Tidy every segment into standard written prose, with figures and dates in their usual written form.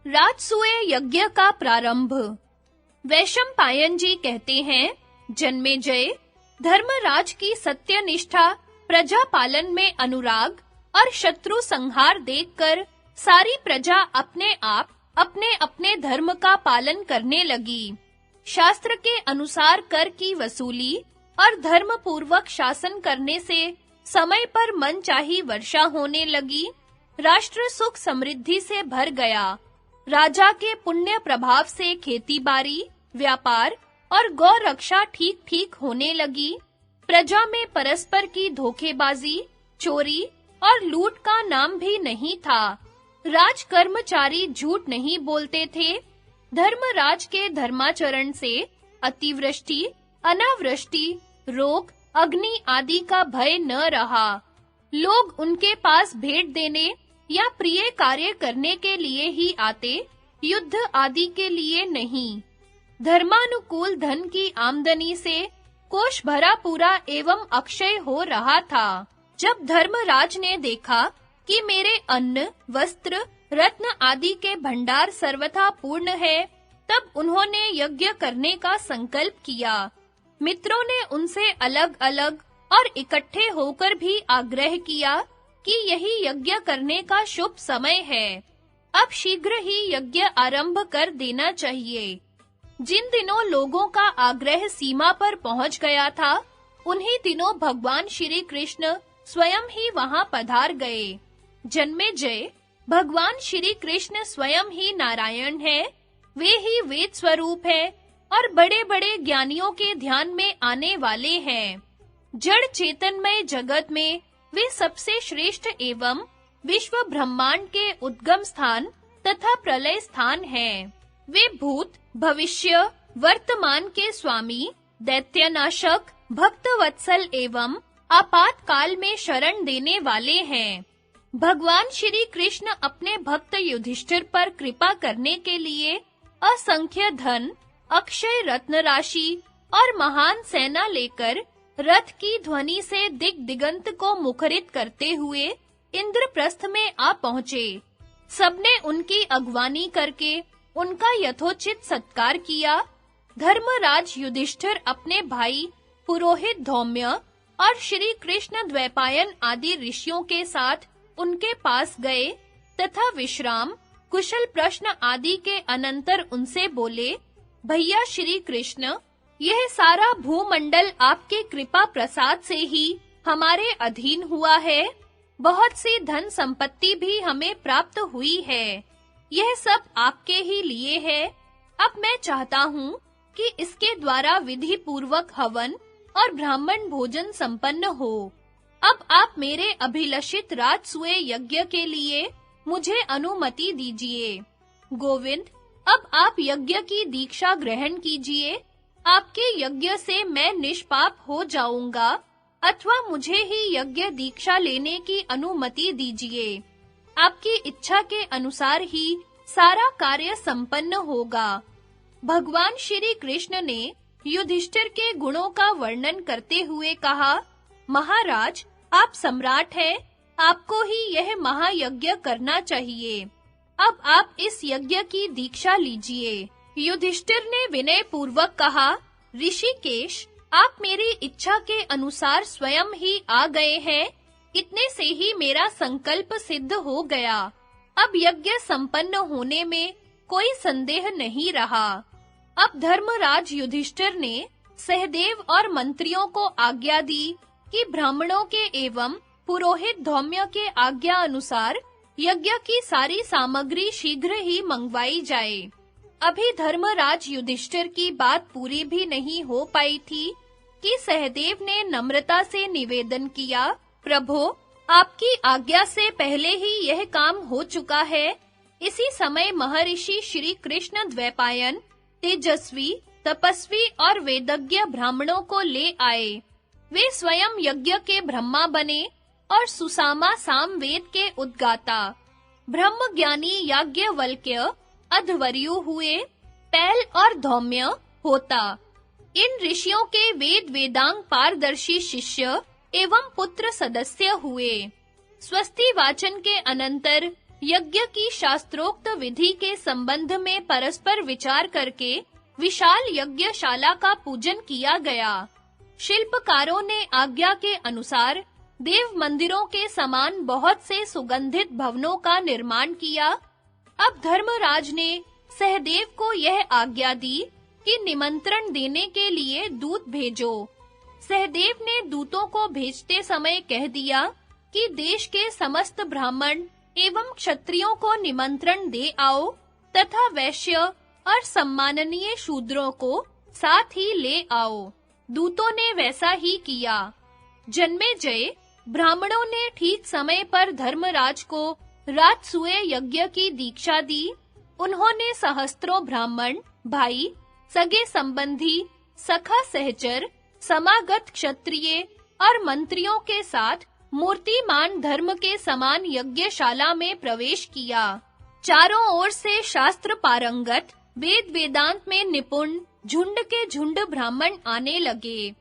राजसूय यज्ञ का प्रारंभ। वैशंपायन जी कहते हैं, जन्मेजय, धर्मराज की सत्यनिष्ठा, प्रजा पालन में अनुराग और शत्रु संहार देखकर सारी प्रजा अपने आप अपने धर्म का पालन करने लगी। शास्त्र के अनुसार कर की वसूली और धर्म पूर्वक शासन करने से समय पर मनचाही वर्षा होने लगी। राष्ट्र सुख समृद्धि से भर गया। राजा के पुण्य प्रभाव से खेती-बाड़ी, व्यापार और गौ रक्षा ठीक-ठीक होने लगी। प्रजा में परस्पर की धोखेबाजी, चोरी और लूट का नाम भी नहीं था। राज कर्मचारी झूठ नहीं बोलते थे। धर्मराज के धर्माचरण से अतिवृष्टि, अनावृष्टि, रोग, अग्नि आदि का भय न रहा। लोग उनके पास भेंट देने या प्रिय कार्य करने के लिए ही आते, युद्ध आदि के लिए नहीं। धर्मानुकूल धन की आमदनी से कोष भरा पूरा एवं अक्षय हो रहा था। जब धर्मराज ने देखा कि मेरे अन्न, वस्त्र, रत्न आदि के भंडार सर्वथा पूर्ण है, तब उन्होंने यज्ञ करने का संकल्प किया। मित्रों ने उनसे अलग-अलग और इकट्ठे होकर भी आग्रह किया कि यही यज्ञ करने का शुभ समय है। अब शीघ्र ही यज्ञ आरंभ कर देना चाहिए। जिन दिनों लोगों का आग्रह सीमा पर पहुंच गया था, उन्हीं दिनों भगवान श्री कृष्ण स्वयं ही वहां पधार गए। जन्मेजय, भगवान श्री कृष्ण स्वयं ही नारायण है। वे ही वेद स्वरूप है और बड़े-बड़े ज्ञानियों के ध्यान में आने वाले हैं। जड़ चेतनमय जगत में वे सबसे श्रेष्ठ एवं विश्व ब्रह्मांड के उद्गम स्थान तथा प्रलय स्थान हैं। वे भूत, भविष्य, वर्तमान के स्वामी, दैत्यनाशक, भक्तवत्सल एवं आपातकाल में शरण देने वाले हैं। भगवान श्री कृष्ण अपने भक्त युधिष्ठिर पर कृपा करने के लिए असंख्य धन, अक्षय रत्न राशि और महान सेना लेकर रथ की ध्वनि से दिगंत को मुखरित करते हुए इंद्रप्रस्थ में आ पहुँचे। सबने उनकी अगवानी करके उनका यथोचित सत्कार किया। धर्मराज युधिष्ठिर अपने भाई पुरोहित धौम्य और श्री कृष्ण द्वैपायन आदि ऋषियों के साथ उनके पास गए तथा विश्राम, कुशल प्रश्न आदि के अनंतर उनसे बोले, भैया श्री कृष्ण, यह सारा भूमंडल आपके कृपा प्रसाद से ही हमारे अधीन हुआ है। बहुत सी धन संपत्ति भी हमें प्राप्त हुई है। यह सब आपके ही लिए है। अब मैं चाहता हूँ कि इसके द्वारा विधि पूर्वक हवन और ब्राह्मण भोजन संपन्न हो। अब आप मेरे अभिलषित राजसूय यज्ञ के लिए मुझे अनुमति दीजिए। गोविंद, अब आप यज्ञ की दीक्षा ग्रहण कीजिए। आपके यज्ञ से मैं निष्पाप हो जाऊंगा, अथवा मुझे ही यज्ञ दीक्षा लेने की अनुमति दीजिए। आपकी इच्छा के अनुसार ही सारा कार्य संपन्न होगा। भगवान श्री कृष्ण ने युधिष्ठिर के गुणों का वर्णन करते हुए कहा, महाराज, आप सम्राट हैं, आपको ही यह महायज्ञ करना चाहिए। अब आप इस यज्ञ की दीक्षा लीजिए। युधिष्ठिर ने विनय पूर्वक कहा, ऋषिकेश, आप मेरी इच्छा के अनुसार स्वयं ही आ गए हैं। इतने से ही मेरा संकल्प सिद्ध हो गया। अब यज्ञ संपन्न होने में कोई संदेह नहीं रहा। अब धर्मराज युधिष्ठिर ने सहदेव और मंत्रियों को आज्ञा दी कि ब्राह्मणों के एवं पुरोहित धौम्य के आज्ञा अनुसार यज्ञ की सारी सामग्री शीघ्र ही मंगवाई जाए। अभी धर्मराज युधिष्ठिर की बात पूरी भी नहीं हो पाई थी कि सहदेव ने नम्रता से निवेदन किया, प्रभो, आपकी आज्ञा से पहले ही यह काम हो चुका है। इसी समय महर्षि श्री कृष्ण द्वैपायन तेजस्वी, तपस्वी और वेदज्ञ ब्राह्मणों को ले आए। वे स्वयं यज्ञ के ब्रह्मा बने और सुसामा सामवेद के उद्गाता। ब्रह्मज्ञानी याज्ञवल्क्य अध्वर्यु हुए, पैल और धौम्य होता। इन ऋषियों के वेद वेदांग पारदर्शी शिष्य एवं पुत्र सदस्य हुए। स्वस्ति वाचन के अनंतर यज्ञ की शास्त्रोक्त विधि के संबंध में परस्पर विचार करके विशाल यज्ञशाला का पूजन किया गया। शिल्पकारों ने आज्ञा के अनुसार देव मंदिरों के समान बहुत से सुगंधित भवनों का निर्माण किया। अब धर्मराज ने सहदेव को यह आज्ञा दी कि निमंत्रण देने के लिए दूत भेजो। सहदेव ने दूतों को भेजते समय कह दिया कि देश के समस्त ब्राह्मण एवं क्षत्रियों को निमंत्रण दे आओ तथा वैश्य और सम्माननीय शूद्रों को साथ ही ले आओ। दूतों ने वैसा ही किया। जन्मेजय ब्राह्मणों ने ठीक समय पर धर्मराज को राजसूय यज्ञ की दीक्षा दी। उन्होंने सहस्त्रों ब्राह्मण, भाई, सगे संबंधी, सखा सहचर, समागत क्षत्रिय और मंत्रियों के साथ मूर्तिमान धर्म के समान यज्ञशाला में प्रवेश किया। चारों ओर से शास्त्र पारंगत, वेद वेदांत में निपुण झुंड के झुंड ब्राह्मण आने लगे।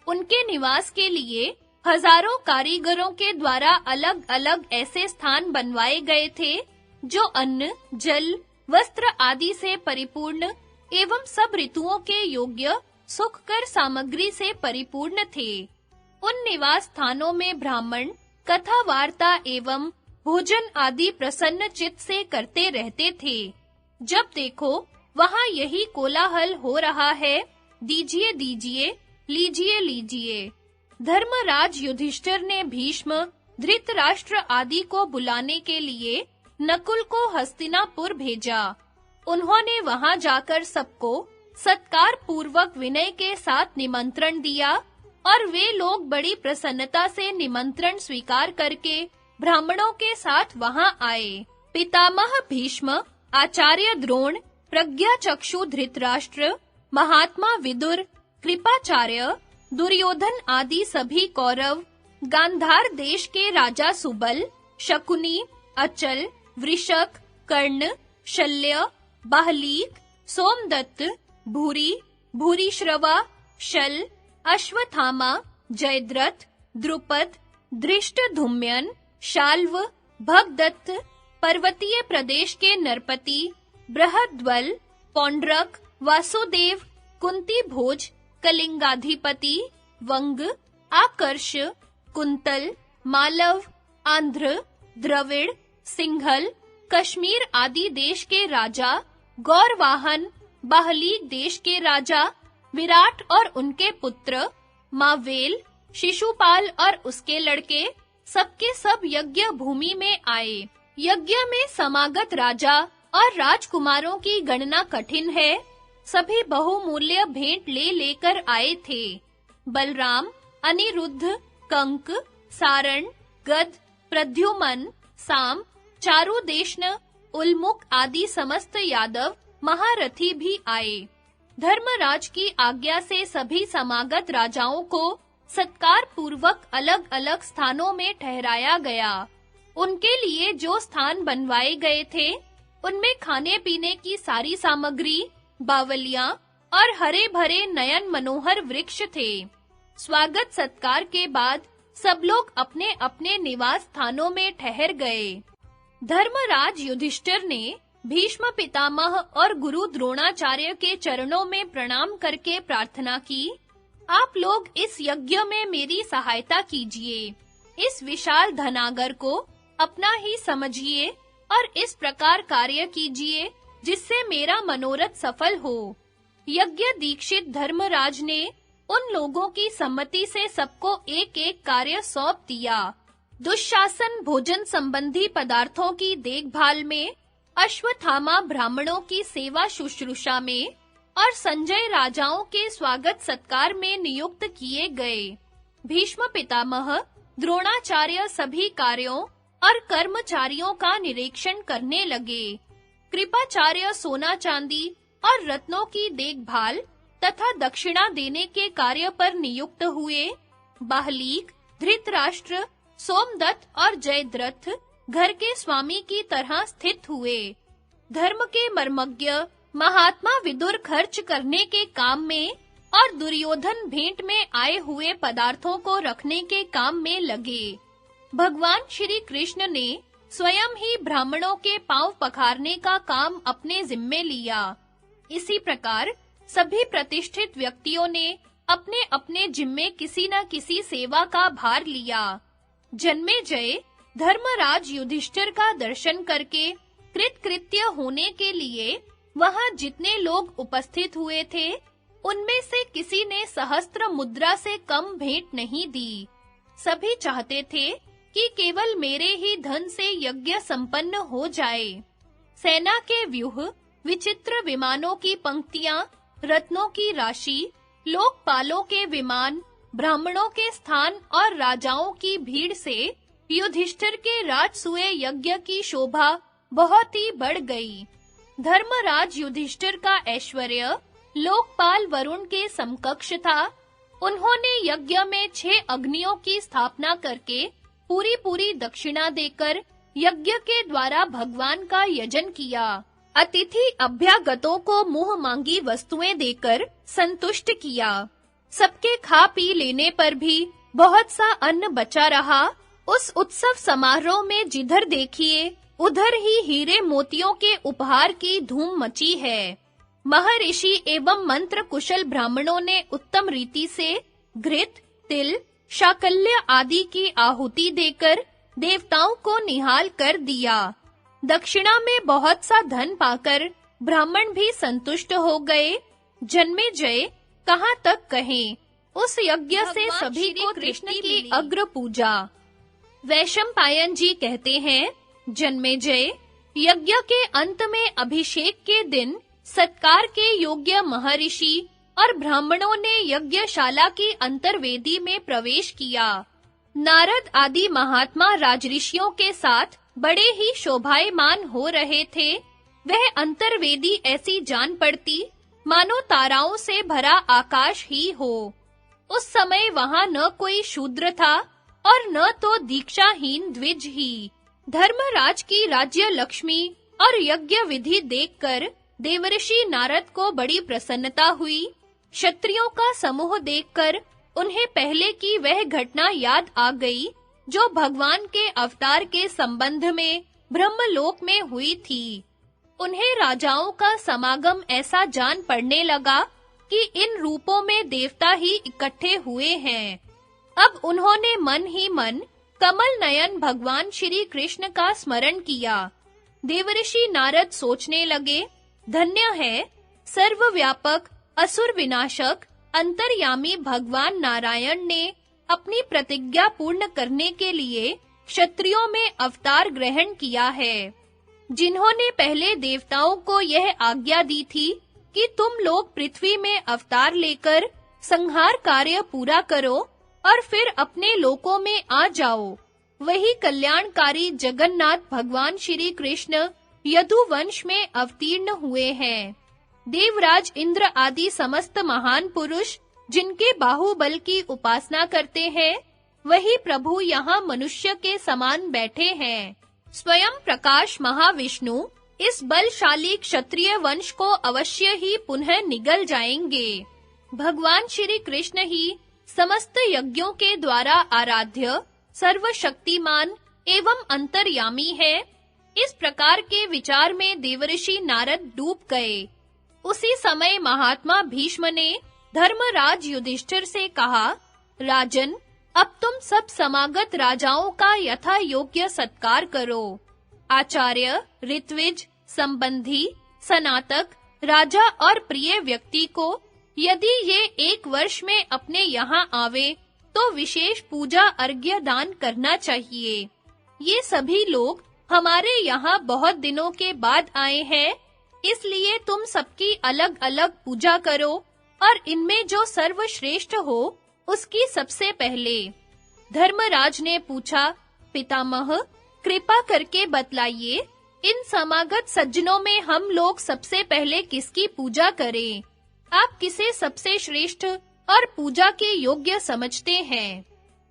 उनके निवास के लिए हजारों कारीगरों के द्वारा अलग-अलग ऐसे स्थान बनवाए गए थे जो अन्न, जल, वस्त्र आदि से परिपूर्ण एवं सब ऋतुओं के योग्य सुखकर सामग्री से परिपूर्ण थे। उन निवास स्थानों में ब्राह्मण कथा वार्ता एवं भोजन आदि प्रसन्न चित्त से करते रहते थे। जब देखो वहां यही कोलाहल हो रहा है, दीजिए दीजिए, लीजिए लीजिए। धर्मराज युधिष्ठिर ने भीष्म, धृतराष्ट्र आदि को बुलाने के लिए नकुल को हस्तिनापुर भेजा। उन्होंने वहां जाकर सबको सत्कार पूर्वक विनय के साथ निमंत्रण दिया और वे लोग बड़ी प्रसन्नता से निमंत्रण स्वीकार करके ब्राह्मणों के साथ वहां आए। पितामह भीष्म, आचार्य द्रोण, प्रज्ञाचक्षु धृतराष्ट्र, महात्मा विदुर, कृपाचार्य, दुर्योधन आदि सभी कौरव, गांधार देश के राजा सुबल, शकुनी, अचल, वृषक, कर्ण, शल्य, बाहलीक, सोमदत्त, भूरी, भूरिश्रवा, शल, अश्वत्थामा, जयद्रथ, द्रुपद, धृष्टद्युम्न, शाल्व, भगदत्त, पर्वतीय प्रदेश के नरपति, बृहद्वल, पौंड्रक, वासुदेव, कुंती भोज, कलिंगाधिपति, वंग, आकर्ष, कुंतल, मालव, आंध्र, द्रविड़, सिंघल, कश्मीर आदि देश के राजा, गौरवाहन, बाहलीक देश के राजा, विराट और उनके पुत्र, मावेल, शिशुपाल और उसके लड़के, सबके सब यज्ञ भूमि में आए। यज्ञ में समागत राजा और राजकुमारों की गणना कठिन है। सभी बहुमूल्य भेंट ले लेकर आए थे। बलराम, अनिरुद्ध, कंक, सारण, गद, प्रद्युमन, साम, चारुदेशन, उल्मुक आदि समस्त यादव महारथी भी आए। धर्मराज की आज्ञा से सभी समागत राजाओं को सत्कार पूर्वक अलग-अलग स्थानों में ठहराया गया। उनके लिए जो स्थान बनवाए गए थे, उनमें खाने-पीने की सारी सामग्री, बावलियां और हरे-भरे नयन मनोहर वृक्ष थे। स्वागत सत्कार के बाद सब लोग अपने-अपने निवास स्थानों में ठहर गए। धर्मराज युधिष्ठिर ने भीष्म पितामह और गुरु द्रोणाचार्य के चरणों में प्रणाम करके प्रार्थना की, आप लोग इस यज्ञ में मेरी सहायता कीजिए। इस विशाल धनागर को अपना ही समझिए और इस प्रकार कार्य कीजिए जिससे मेरा मनोरथ सफल हो। यज्ञ दीक्षित धर्मराज ने उन लोगों की सम्मति से सबको एक-एक कार्य सौंप दिया। दुशासन भोजन संबंधी पदार्थों की देखभाल में, अश्वत्थामा ब्राह्मणों की सेवा शुश्रूषा में और संजय राजाओं के स्वागत सत्कार में नियुक्त किए गए। भीष्म पितामह, द्रोणाचार्य सभी कार्यों और कर्मचारियों का निरीक्षण करने लगे। कृपाचार्य सोना चांदी और रत्नों की देखभाल तथा दक्षिणा देने के कार्य पर नियुक्त हुए। बाहलीक, धृतराष्ट्र, सोमदत्त और जयद्रथ घर के स्वामी की तरह स्थित हुए। धर्म के मर्मज्ञ महात्मा विदुर खर्च करने के काम में और दुर्योधन भेंट में आए हुए पदार्थों को रखने के काम में लगे। भगवान श्री कृष्ण ने स्वयं ही ब्राह्मणों के पांव पखारने का काम अपने जिम्मे लिया। इसी प्रकार सभी प्रतिष्ठित व्यक्तियों ने अपने-अपने जिम्मे किसी न किसी सेवा का भार लिया। जन्मेजय धर्मराज युधिष्ठिर का दर्शन करके कृतकृत्य होने के लिए वहां जितने लोग उपस्थित हुए थे, उनमें से किसी ने सहस्त्र मुद्रा से कम भेंट नहीं दी। सभी चाहते थे कि केवल मेरे ही धन से यज्ञ संपन्न हो जाए। सेना के व्यूह, विचित्र विमानों की पंक्तियां, रत्नों की राशि, लोकपालों के विमान, ब्राह्मणों के स्थान और राजाओं की भीड़ से युधिष्ठिर के राजसूय यज्ञ की शोभा बहुत ही बढ़ गई। धर्मराज युधिष्ठिर का ऐश्वर्य लोकपाल वरुण के समकक्ष था। उन्होंने यज्ञ में 6 अग्नियों की स्थापना करके पूरी दक्षिणा देकर यज्ञ के द्वारा भगवान का यजन किया। अतिथि अभ्यागतों को मुंह मांगी वस्तुएं देकर संतुष्ट किया। सबके खा पी लेने पर भी बहुत सा अन्न बचा रहा। उस उत्सव समारोह में जिधर देखिए उधर ही हीरे मोतियों के उपहार की धूम मची है। महर्षि एवं मंत्र कुशल ब्राह्मणों ने उत्तम रीति से घृत, तिल, शाकल्य आदि की आहुति देकर देवताओं को निहाल कर दिया। दक्षिणा में बहुत सा धन पाकर ब्राह्मण भी संतुष्ट हो गए। जन्मेजय कहाँ तक कहें, उस यज्ञ से सभी को कृष्ण की अग्र पूजा। वैशंपायन जी कहते हैं, जन्मेजय, यज्ञ के अंत में अभिषेक के दिन सत्कार के योग्य महर्षि और ब्राह्मणों ने यज्ञशाला की अंतर्वेदी में प्रवेश किया। नारद आदि महात्मा राजऋषियों के साथ बड़े ही शोभायमान हो रहे थे। वह अंतर्वेदी ऐसी जान पड़ती मानो ताराओं से भरा आकाश ही हो। उस समय वहां न कोई शूद्र था और न तो दीक्षाहीन द्विज ही। धर्मराज की राज्य लक्ष्मी और यज्ञ विधि देखकर देवर्षि नारद को बड़ी प्रसन्नता हुई। क्षत्रियों का समूह देखकर उन्हें पहले की वह घटना याद आ गई जो भगवान के अवतार के संबंध में ब्रह्मलोक में हुई थी। उन्हें राजाओं का समागम ऐसा जान पड़ने लगा कि इन रूपों में देवता ही इकट्ठे हुए हैं। अब उन्होंने मन ही मन कमल नयन भगवान श्री कृष्ण का स्मरण किया। देवर्षि नारद सोचने लगे, धन्य है सर्वव्यापक असुर विनाशक अंतर्यामी भगवान नारायण ने अपनी प्रतिज्ञा पूर्ण करने के लिए क्षत्रियों में अवतार ग्रहण किया है, जिन्होंने पहले देवताओं को यह आज्ञा दी थी कि तुम लोग पृथ्वी में अवतार लेकर संहार कार्य पूरा करो और फिर अपने लोकों में आ जाओ। वही कल्याणकारी जगन्नाथ भगवान श्री कृष्ण यदुवंश में अवतीर्ण हुए हैं। देवराज इंद्र आदि समस्त महान पुरुष जिनके बाहुबल की उपासना करते हैं, वही प्रभु यहाँ मनुष्य के समान बैठे हैं। स्वयं प्रकाश महाविष्णु इस बलशाली क्षत्रिय वंश को अवश्य ही पुनः निगल जाएंगे। भगवान श्री कृष्ण ही समस्त यज्ञों के द्वारा आराध्य, सर्वशक्तिमान एवं अंतर्यामी है। इस प्रकार के विचार में देवर्षि नारद डूब गए। उसी समय महात्मा भीष्म ने धर्मराज युधिष्ठिर से कहा, राजन, अब तुम सब समागत राजाओं का यथा योग्य सत्कार करो। आचार्य, ऋत्विज, संबंधी, स्नातक, राजा और प्रिय व्यक्ति को यदि ये 1 वर्ष में अपने यहाँ आवे तो विशेष पूजा अर्घ्य दान करना चाहिए। ये सभी लोग हमारे यहाँ बहुत दिनों के बाद आए हैं, इसलिए तुम सबकी अलग-अलग पूजा करो और इनमें जो सर्वश्रेष्ठ हो उसकी सबसे पहले। धर्मराज ने पूछा, पितामह, कृपा करके बतलाइए, इन समागत सज्जनों में हम लोग सबसे पहले किसकी पूजा करें? आप किसे सबसे श्रेष्ठ और पूजा के योग्य समझते हैं?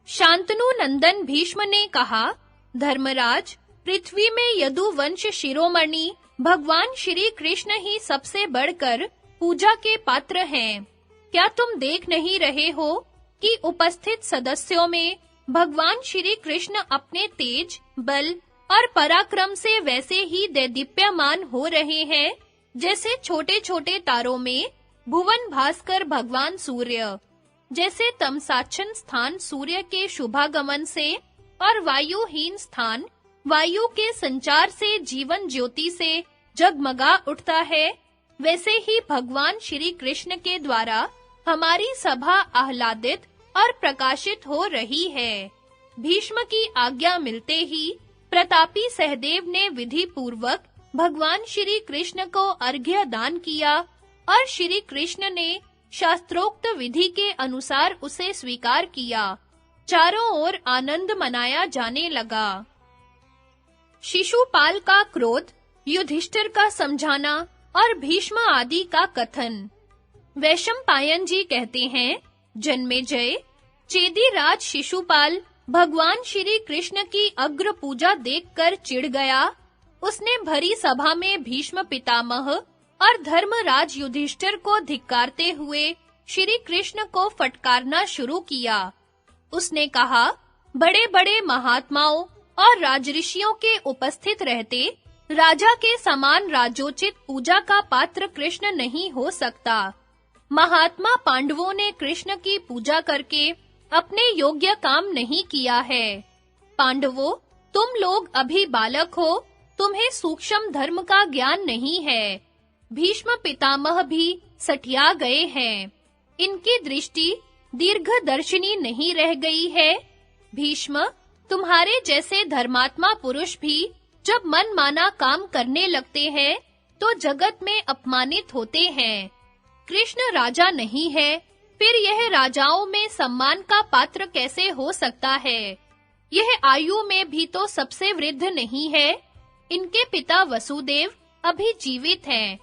शांतनु नंदन भीष्म ने कहा, धर्मराज, पृथ्वी में यदुवंश शिरोमणि भगवान श्री कृष्ण ही सबसे बढ़कर पूजा के पात्र हैं। क्या तुम देख नहीं रहे हो कि उपस्थित सदस्यों में भगवान श्री कृष्ण अपने तेज, बल और पराक्रम से वैसे ही दैदीप्यमान हो रहे हैं जैसे छोटे-छोटे तारों में भुवन भास्कर भगवान सूर्य। जैसे तमसाच्छन स्थान सूर्य के शुभागमन से और वायुहीन स्थान वायु के संचार से जीवन ज्योति से जगमगा उठता है, वैसे ही भगवान श्री कृष्ण के द्वारा हमारी सभा आह्लादित और प्रकाशित हो रही है। भीष्म की आज्ञा मिलते ही प्रतापी सहदेव ने विधि पूर्वक भगवान श्री कृष्ण को अर्घ्य दान किया और श्री कृष्ण ने शास्त्रोक्त विधि के अनुसार उसे स्वीकार किया। चारों ओर आनंद मनाया जाने लगा। शिशुपाल का क्रोध, युधिष्ठिर का समझाना और भीष्म आदि का कथन। वैशंपायन जी कहते हैं, जन्मेजय, चेदीराज शिशुपाल भगवान श्री कृष्ण की अग्र पूजा देखकर चिढ़ गया। उसने भरी सभा में भीष्म पितामह और धर्मराज युधिष्ठिर को धिक्कारते हुए श्री कृष्ण को फटकारना शुरू किया। उसने कहा, बड़े-बड़े महात्माओं और राजऋषियों के उपस्थित रहते राजा के समान राजोचित पूजा का पात्र कृष्ण नहीं हो सकता। महात्मा पांडवों ने कृष्ण की पूजा करके अपने योग्य काम नहीं किया है। पांडवों, तुम लोग अभी बालक हो, तुम्हें सूक्ष्म धर्म का ज्ञान नहीं है। भीष्म पितामह भी सठिया गए हैं। इनकी दृष्टि दीर्घदर्शिनी नहीं रह गई है। भीष्म, तुम्हारे जैसे धर्मात्मा पुरुष भी जब मनमाना काम करने लगते हैं, तो जगत में अपमानित होते हैं। कृष्ण राजा नहीं है, फिर यह राजाओं में सम्मान का पात्र कैसे हो सकता है? यह आयु में भी तो सबसे वृद्ध नहीं है। इनके पिता वसुदेव अभी जीवित हैं।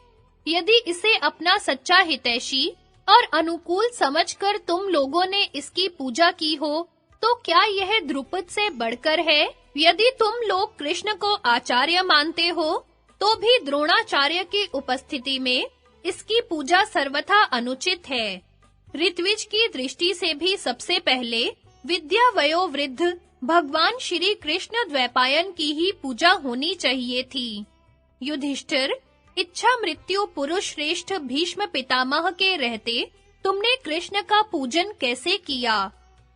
यदि इसे अपना सच्चा हितैषी और अनुकूल समझकर तुम लोगों ने इसकी पूजा की हो, तो क्या यह द्रुपद से बढ़कर है? यदि तुम लोग कृष्ण को आचार्य मानते हो, तो भी द्रोणाचार्य की उपस्थिति में इसकी पूजा सर्वथा अनुचित है। ऋत्विज की दृष्टि से भी सबसे पहले विद्या वयोवृद्ध भगवान श्री कृष्ण द्वैपायन की ही पूजा होनी चाहिए थी। युधिष्ठिर, इच्छा मृत्यु पुरुष श्रेष्ठ भीष्म पितामह के रहते तुमने कृष्ण का पूजन कैसे किया?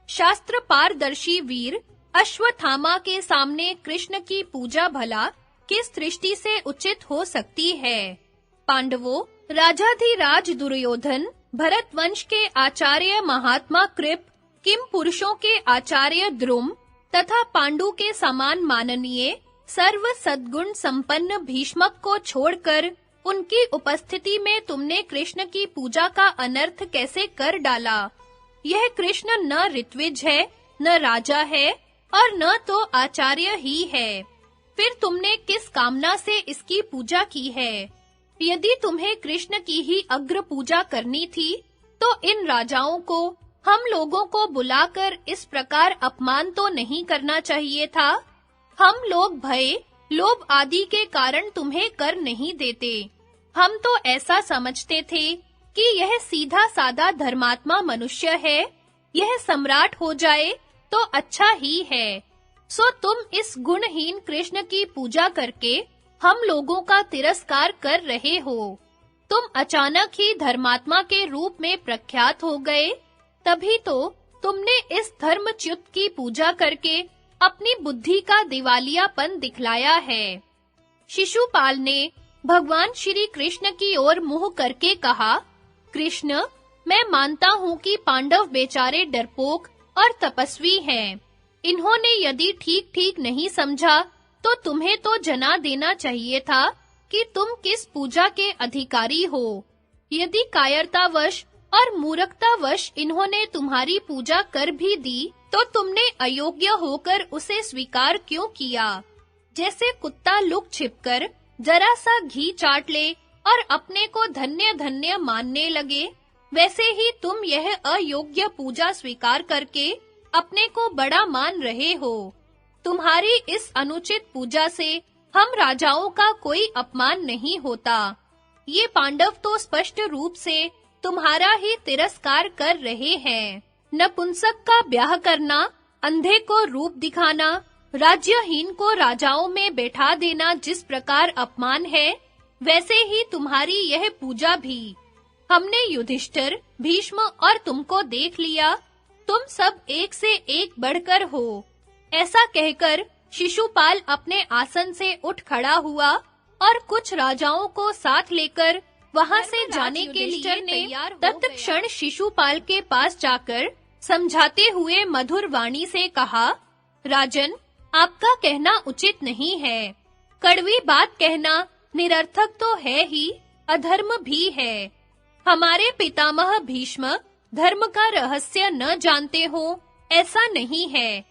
शास्त्र पारदर्शी वीर अश्वत्थामा के सामने कृष्ण की पूजा भला किस दृष्टि से उचित हो सकती है? पांडवों, राजाधिराज दुर्योधन, भरत वंश के आचार्य महात्मा कृप, किम पुरुषों के आचार्य द्रुम तथा पांडु के समान माननीय सर्व सद्गुण संपन्न भीष्मक को छोड़कर उनकी उपस्थिति में तुमने कृष्ण की पूजा का अनर्थ कैसे कर डाला? यह कृष्ण न ऋत्विज है, न राजा है और न तो आचार्य ही है। फिर तुमने किस कामना से इसकी पूजा की है? यदि तुम्हें कृष्ण की ही अग्र पूजा करनी थी, तो इन राजाओं को हम लोगों को बुलाकर इस प्रकार अपमान तो नहीं करना चाहिए था। हम लोग भय, लोभ आदि के कारण तुम्हें कर नहीं देते। हम तो ऐसा समझते थे कि यह सीधा सादा धर्मात्मा मनुष्य है, यह सम्राट हो जाए तो अच्छा ही है। सो तुम इस गुणहीन कृष्ण की पूजा करके हम लोगों का तिरस्कार कर रहे हो। तुम अचानक ही धर्मात्मा के रूप में प्रख्यात हो गए, तभी तो तुमने इस धर्मच्युत की पूजा करके अपनी बुद्धि का दिवालियापन दिखलाया है। शिशुपाल ने भगवान श्री कृष्ण की ओर मुंह करके कहा, कृष्ण, मैं मानता हूँ कि पांडव बेचारे डरपोक और तपस्वी हैं। इन्होंने यदि ठीक-ठीक नहीं समझा, तो तुम्हें तो जना देना चाहिए था कि तुम किस पूजा के अधिकारी हो। यदि कायरतावश और मूर्खतावश इन्होंने तुम्हारी पूजा कर भी दी, तो तुमने अयोग्य होकर उसे स्वीकार क्यों किया? जैसे कुत्ता लुक छिपकर जरा सा घी चाट ले और अपने को धन्य-धन्य मानने लगे, वैसे ही तुम यह अयोग्य पूजा स्वीकार करके अपने को बड़ा मान रहे हो। तुम्हारी इस अनुचित पूजा से हम राजाओं का कोई अपमान नहीं होता। ये पांडव तो स्पष्ट रूप से तुम्हारा ही तिरस्कार कर रहे हैं। नपुंसक का ब्याह करना, अंधे को रूप दिखाना, राज्यहीन को राजाओं में बैठा देना जिस प्रकार अपमान है, वैसे ही तुम्हारी यह पूजा भी। हमने युधिष्ठिर, भीष्म और तुमको देख लिया, तुम सब एक से एक बढ़कर हो। ऐसा कहकर शिशुपाल अपने आसन से उठ खड़ा हुआ और कुछ राजाओं को साथ लेकर वहां से जाने के लिए तैयार तत्क्षण शिशुपाल के पास जाकर समझाते हुए मधुर वाणी से कहा, राजन, आपका कहना उचित नहीं है। कड़वी बात कहना निरर्थक तो है ही, अधर्म भी है। हमारे पितामह भीष्म धर्म का रहस्य न जानते हो, ऐसा नहीं है।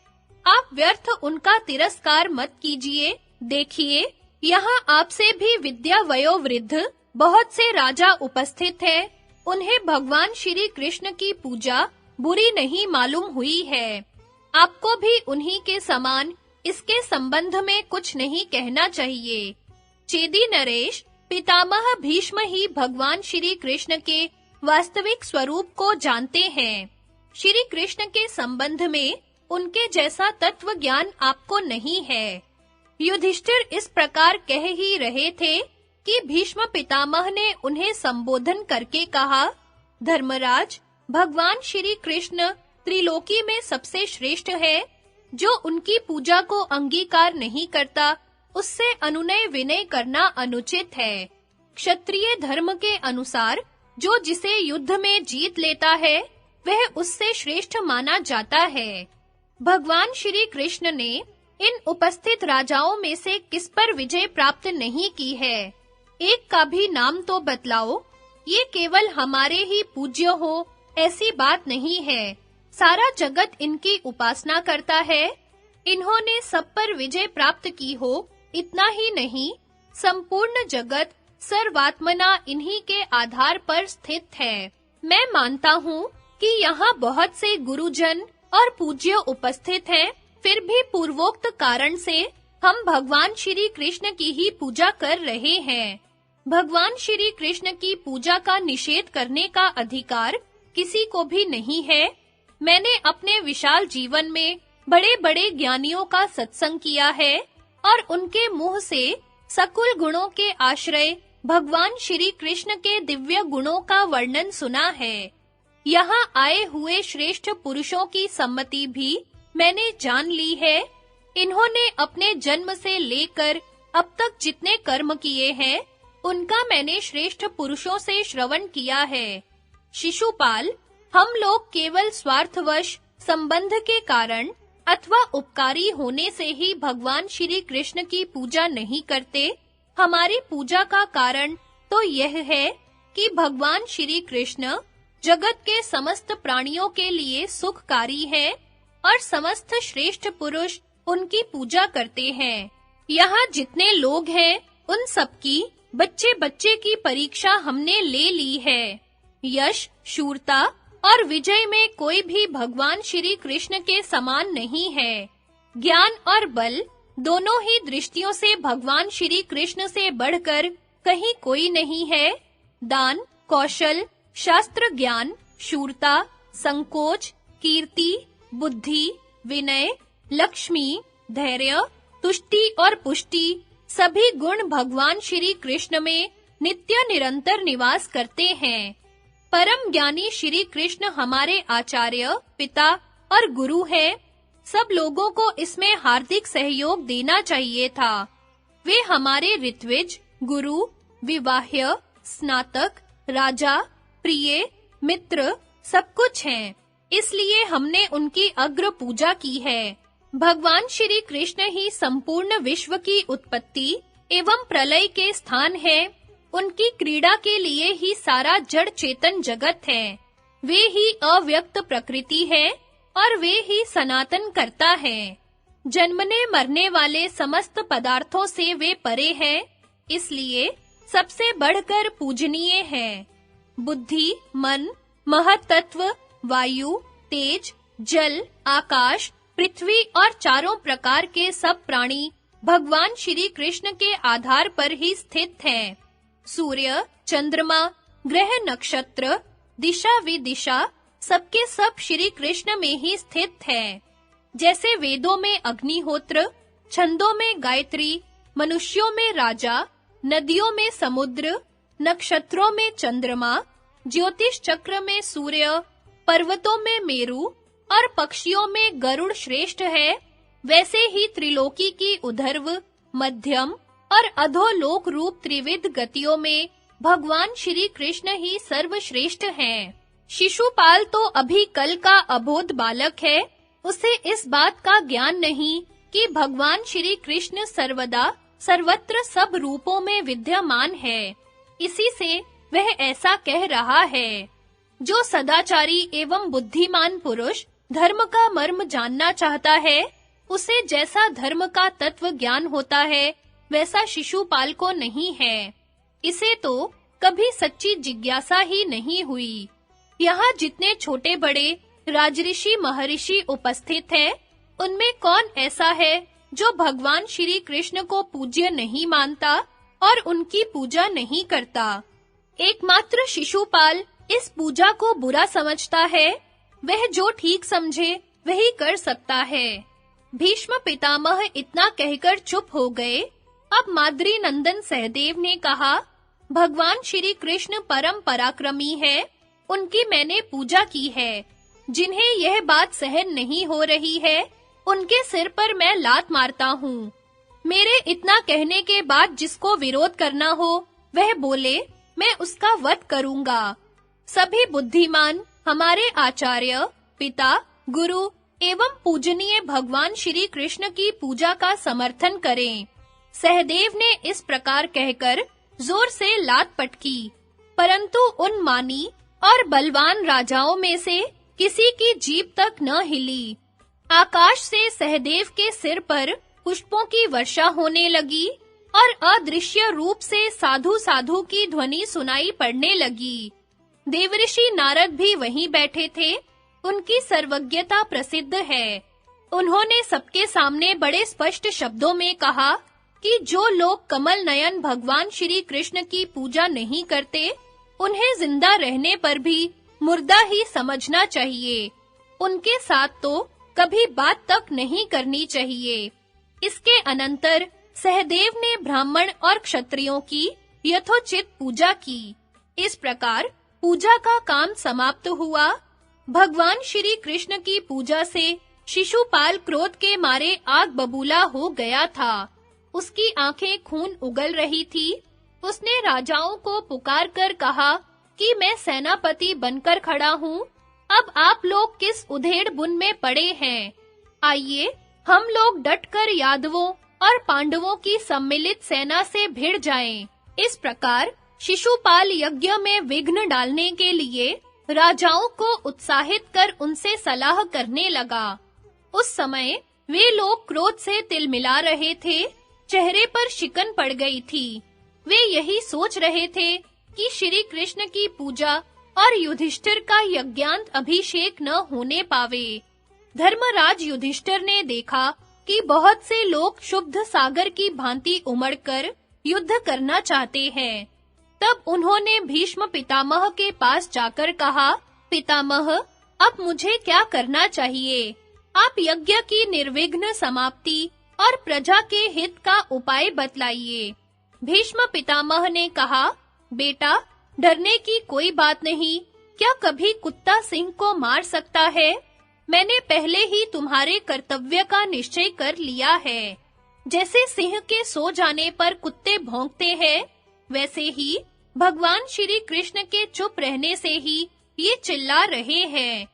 आप व्यर्थ उनका तिरस्कार मत कीजिए। देखिए, यहाँ आपसे भी विद्या वयोवृद्ध बहुत से राजा उपस्थित हैं। उन्हें भगवान श्री कृष्ण की पूजा बुरी नहीं मालूम हुई है। आपको भी उन्हीं के समान इसके संबंध में कुछ नहीं कहना चाहिए। चेदी नरेश, पितामह भीष्म ही भगवान श्री कृष्ण के वास्तविक स्वरूप को जानते हैं। श्री कृष्ण के संबंध में उनके जैसा तत्व ज्ञान आपको नहीं है। युधिष्ठिर इस प्रकार कह ही रहे थे कि भीष्म पितामह ने उन्हें संबोधन करके कहा, धर्मराज, भगवान श्री कृष्ण त्रिलोकी में सबसे श्रेष्ठ है। जो उनकी पूजा को अंगीकार नहीं करता, उससे अनुनय विनय करना अनुचित है। क्षत्रिय धर्म के अनुसार जो जिसे युद्ध में जीत लेता है, वह उससे श्रेष्ठ माना जाता है। भगवान श्री कृष्ण ने इन उपस्थित राजाओं में से किस पर विजय प्राप्त नहीं की है? एक का भी नाम तो बतलाओ। ये केवल हमारे ही पूज्य हो, ऐसी बात नहीं है। सारा जगत इनकी उपासना करता है। इन्होंने सब पर विजय प्राप्त की हो, इतना ही नहीं, संपूर्ण जगत सर्वात्मना इन्हीं के आधार पर स्थित है। मैं मानता हूँ कि यहाँ बहुत से गुरुजन और पूज्य उपस्थित हैं, फिर भी पूर्वोक्त कारण से हम भगवान श्री कृष्ण की ही पूजा कर रहे हैं। भगवान श्री कृष्ण की पूजा का निषेध करने का अधिकार किसी को भी नहीं है। मैंने अपने विशाल जीवन में बड़े-बड़े ज्ञानियों का सत्संग किया है और उनके मुंह से सकुल गुणों के आश्रय भगवान श्री कृष्ण के दिव्य गुणों का वर्णन सुना है। यहाँ आए हुए श्रेष्ठ पुरुषों की सम्मति भी मैंने जान ली है। इन्होंने अपने जन्म से लेकर अब तक जितने कर्म किए हैं, उनका मैंने श्रेष्ठ पुरुषों से श्रवण किया है। शिशुपाल, हम लोग केवल स्वार्थवश संबंध के कारण अथवा उपकारी होने से ही भगवान श्री कृष्ण की पूजा नहीं करते। हमारी पूजा का कारण तो यह है कि भगवान श्री कृष्ण जगत के समस्त प्राणियों के लिए सुखकारी है और समस्त श्रेष्ठ पुरुष उनकी पूजा करते हैं। यहाँ जितने लोग हैं, उन सबकी बच्चे-बच्चे की परीक्षा हमने ले ली है। यश, शूरता और विजय में कोई भी भगवान श्री कृष्ण के समान नहीं है। ज्ञान और बल दोनों ही दृष्टियों से भगवान श्री कृष्ण से बढ़कर कहीं कोई नहीं है। दान, कौशल, शास्त्र ज्ञान, शूरता, संकोच, कीर्ति, बुद्धि, विनय, लक्ष्मी, धैर्य, तुष्टि और पुष्टि सभी गुण भगवान श्री कृष्ण में नित्य निरंतर निवास करते हैं। परम ज्ञानी श्री कृष्ण हमारे आचार्य, पिता और गुरु हैं। सब लोगों को इसमें हार्दिक सहयोग देना चाहिए था। वे हमारे ऋत्विज, गुरु, विवाह्य, स्नातक, राजा, प्रिय, मित्र सब कुछ हैं। इसलिए हमने उनकी अग्र पूजा की है। भगवान श्री कृष्ण ही संपूर्ण विश्व की उत्पत्ति एवं प्रलय के स्थान है। उनकी क्रीड़ा के लिए ही सारा जड़ चेतन जगत है। वे ही अव्यक्त प्रकृति है और वे ही सनातन करता है। जन्मने मरने वाले समस्त पदार्थों से वे परे हैं, इसलिए सबसे बढ़कर पूजनीय है। बुद्धि, मन, महत्त्व, वायु, तेज, जल, आकाश, पृथ्वी और चारों प्रकार के सब प्राणी भगवान श्री कृष्ण के आधार पर ही स्थित हैं। सूर्य, चंद्रमा, ग्रह, नक्षत्र, दिशा विदिशा सबके सब श्री कृष्ण में ही स्थित है। जैसे वेदों में अग्निहोत्र, छंदों में गायत्री, मनुष्यों में राजा, नदियों में समुद्र, नक्षत्रों में चंद्रमा, ज्योतिष चक्र में सूर्य, पर्वतों में मेरु और पक्षियों में गरुड़ श्रेष्ठ है, वैसे ही त्रिलोकी की उधर्व, मध्यम और अधोलोक रूप त्रिविध गतियों में भगवान श्री कृष्ण ही सर्वश्रेष्ठ हैं। शिशुपाल तो अभी कल का अबोध बालक है, उसे इस बात का ज्ञान नहीं कि भगवान श्री कृष्ण सर्वदा सर्वत्र सब रूपों में विद्यमान है। इसी से वह ऐसा कह रहा है। जो सदाचारी एवं बुद्धिमान पुरुष धर्म का मर्म जानना चाहता है, उसे जैसा धर्म का तत्व ज्ञान होता है, वैसा शिशुपाल को नहीं है। इसे तो कभी सच्ची जिज्ञासा ही नहीं हुई। यहाँ जितने छोटे बड़े राजऋषि महर्षि उपस्थित हैं, उनमें कौन ऐसा है जो भगवान श्री कृष्ण को पूज्य नहीं मानता और उनकी पूजा नहीं करता। एकमात्र शिशुपाल इस पूजा को बुरा समझता है। वह जो ठीक समझे वही कर सकता है। भीष्म पितामह इतना कहकर चुप हो गए। अब माद्री नंदन सहदेव ने कहा, भगवान श्री कृष्ण परम पराक्रमी है, उनकी मैंने पूजा की है। जिन्हें यह बात सहन नहीं हो रही है, उनके सिर पर मैं लात मारता हूँ। मेरे इतना कहने के बाद जिसको विरोध करना हो, वह बोले, मैं उसका वध करूँगा। सभी बुद्धिमान हमारे आचार्य, पिता, गुरु एवं पूजनीय भगवान श्री कृष्ण की पूजा का समर्थन करें। सहदेव ने इस प्रकार कहकर जोर से लात पटकी, परंतु उन मानी और बलवान राजाओं में से किसी की जीभ तक न हिली। आकाश से सहदेव के सिर पर पुष्पों की वर्षा होने लगी और अदृश्य रूप से साधु साधु की ध्वनि सुनाई पड़ने लगी। देवऋषि नारद भी वहीं बैठे थे। उनकी सर्वज्ञता प्रसिद्ध है। उन्होंने सबके सामने बड़े स्पष्ट शब्दों में कहा कि जो लोग कमल नयन भगवान श्री कृष्ण की पूजा नहीं करते, उन्हें जिंदा रहने पर भी मुर्दा ही समझना चाहिए। उनके साथ तो कभी बात तक नहीं करनी चाहिए। इसके अनंतर सहदेव ने ब्राह्मण और क्षत्रियों की यथोचित पूजा की। इस प्रकार पूजा का काम समाप्त हुआ। भगवान श्री कृष्ण की पूजा से शिशुपाल क्रोध के मारे आग बबूला हो गया था। उसकी आंखें खून उगल रही थी। उसने राजाओं को पुकार कर कहा कि मैं सेनापति बनकर खड़ा हूँ। अब आप लोग किस उधेड़ बुन में पड़े हैं? आइए, हम लोग डटकर यादवों और पांडवों की सम्मिलित सेना से भिड़ जाएं। इस प्रकार शिशुपाल यज्ञ में विघ्न डालने के लिए राजाओं को उत्साहित कर उनसे सलाह करने लगा। उस समय वे लोग क्रोध से तिलमिला रहे थे। चेहरे पर शिकन पड़ गई थी। वे यही सोच रहे थे कि श्री कृष्ण की पूजा और युधिष्ठिर का यज्ञांत अभिषेक न होने पावे। धर्मराज युधिष्ठिर ने देखा कि बहुत से लोग क्षुब्ध सागर की भांति उमड़कर युद्ध करना चाहते हैं। तब उन्होंने भीष्म पितामह के पास जाकर कहा, पितामह, अब मुझे क्या करना चाहिए? आप यज्ञ की निर्विघ्न समाप्ति और प्रजा के हित का उपाय बतलाइए। भीष्म पितामह ने कहा, बेटा, डरने की कोई बात नहीं। क्या कभी कुत्ता सिंह को मार सकता है? मैंने पहले ही तुम्हारे कर्तव्य का निश्चय कर लिया है। जैसे सिंह के सो जाने पर कुत्ते भौंकते हैं, वैसे ही भगवान श्री कृष्ण के चुप रहने से ही ये चिल्ला रहे हैं।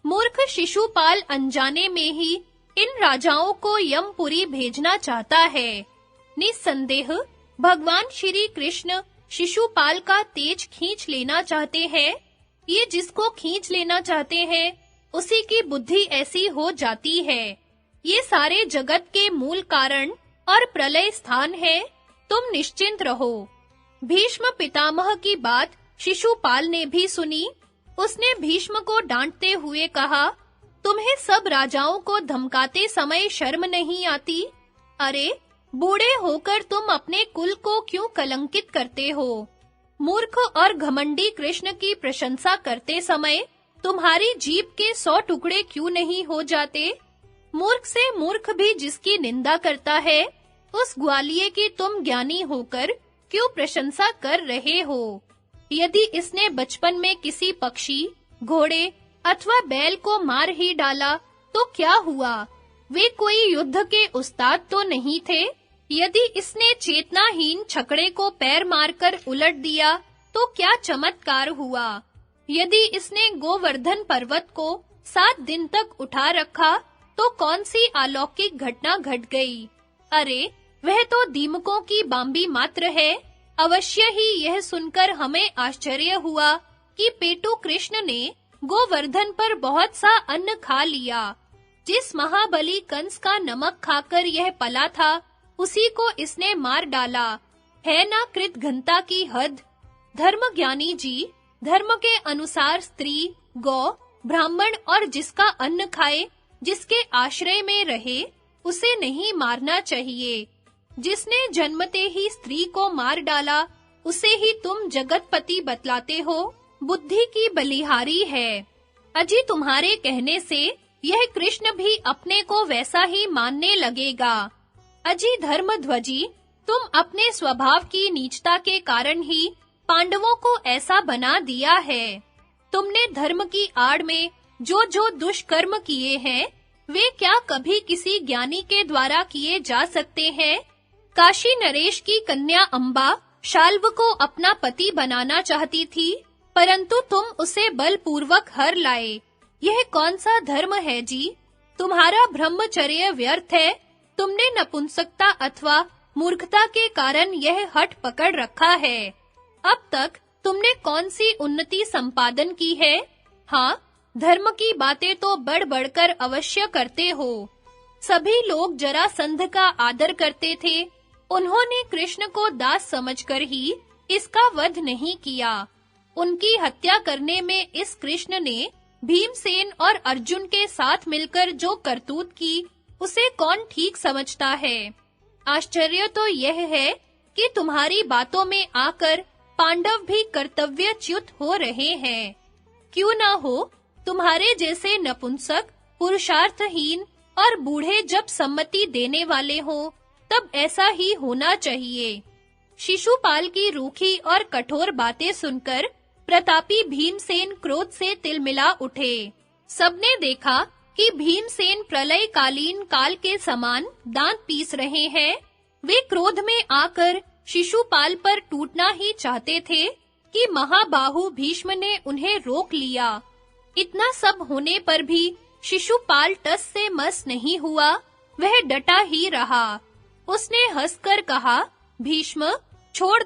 मूर्ख शिशुपाल अनजाने में ही इन राजाओं को यमपुरी भेजना चाहता है। निस्संदेह भगवान श्री कृष्ण शिशुपाल का तेज खींच लेना चाहते हैं। ये जिसको खींच लेना चाहते हैं, उसी की बुद्धि ऐसी हो जाती है। ये सारे जगत के मूल कारण और प्रलय स्थान है। तुम निश्चिंत रहो। भीष्म पितामह की बात शिशुपाल ने भी सुनी। उसने भीष्म को डांटते हुए कहा, तुम्हें सब राजाओं को धमकाते समय शर्म नहीं आती? अरे, बूढ़े होकर तुम अपने कुल को क्यों कलंकित करते हो? मूर्ख और घमंडी कृष्ण की प्रशंसा करते समय तुम्हारी जीभ के 100 टुकड़े क्यों नहीं हो जाते? मूर्ख से मूर्ख भी जिसकी निंदा करता है, उस ग्वालिये की तुम ज्ञानी होकर क्यों प्रशंसा कर रहे हो? यदि इसने बचपन में किसी पक्षी, घोड़े अथवा बैल को मार ही डाला तो क्या हुआ? वे कोई युद्ध के उस्ताद तो नहीं थे। यदि इसने चेतनाहीन छकड़े को पैर मारकर उलट दिया तो क्या चमत्कार हुआ? यदि इसने गोवर्धन पर्वत को 7 दिन तक उठा रखा तो कौन सी अलौकिक घटना घट गई? अरे, वह तो दीमकों की बांबी मात्र है। अवश्य ही यह सुनकर हमें आश्चर्य हुआ कि पेटू कृष्ण ने गोवर्धन पर बहुत सा अन्न खा लिया। जिस महाबली कंस का नमक खाकर यह पला था, उसी को इसने मार डाला। है ना कृत घनता की हद? धर्मज्ञानी जी, धर्म के अनुसार स्त्री, गौ, ब्राह्मण और जिसका अन्न खाए, जिसके आश्रय में रहे, उसे नहीं मारना चाहिए। जिसने जन्मते ही स्त्री को मार डाला, उसे ही तुम जगतपति बतलाते हो। बुद्धि की बलिहारी है। अजी तुम्हारे कहने से यह कृष्ण भी अपने को वैसा ही मानने लगेगा। अजी धर्मध्वजी, तुम अपने स्वभाव की नीचता के कारण ही पांडवों को ऐसा बना दिया है। तुमने धर्म की आड़ में जो दुष्कर्म किए हैं, वे क्या कभी किसी ज्ञानी के द्वारा किए जा सकते हैं? काशी नरेश की कन्या अंबा शाल्व को अपना पति बनाना चाहती थी, परंतु तुम उसे बलपूर्वक हर लाए। यह कौन सा धर्म है जी? तुम्हारा ब्रह्मचर्य व्यर्थ है। तुमने नपुंसकता अथवा मूर्खता के कारण यह हठ पकड़ रखा है। अब तक तुमने कौन सी उन्नति संपादन की है? हाँ, धर्म की बातें तो बढ़-बढ़कर अवश्य करते हो। सभी लोग जरासंध का आदर करते थे। उन्होंने कृष्ण को दास समझकर ही इसका वध नहीं किया। उनकी हत्या करने में इस कृष्ण ने भीमसेन और अर्जुन के साथ मिलकर जो करतूत की, उसे कौन ठीक समझता है? आश्चर्य तो यह है कि तुम्हारी बातों में आकर पांडव भी कर्तव्यच्युत हो रहे हैं। क्यों ना हो, तुम्हारे जैसे नपुंसक, पुरुषार्थहीन और बूढ़े जब सम्मति देने वाले हों, तब ऐसा ही होना चाहिए। शिशुपाल की रूखी और कठोर बातें सुनकर प्रतापी भीमसेन क्रोध से तिलमिला उठे। सबने देखा कि भीमसेन प्रलयकालीन काल के समान दांत पीस रहे हैं। वे क्रोध में आकर शिशुपाल पर टूटना ही चाहते थे कि महाबाहु भीष्म ने उन्हें रोक लिया। इतना सब होने पर भी शिशुपाल टस से मस नहीं हुआ, वह डटा ही रहा। उसने हंसकर कहा, भीष्म, छोड़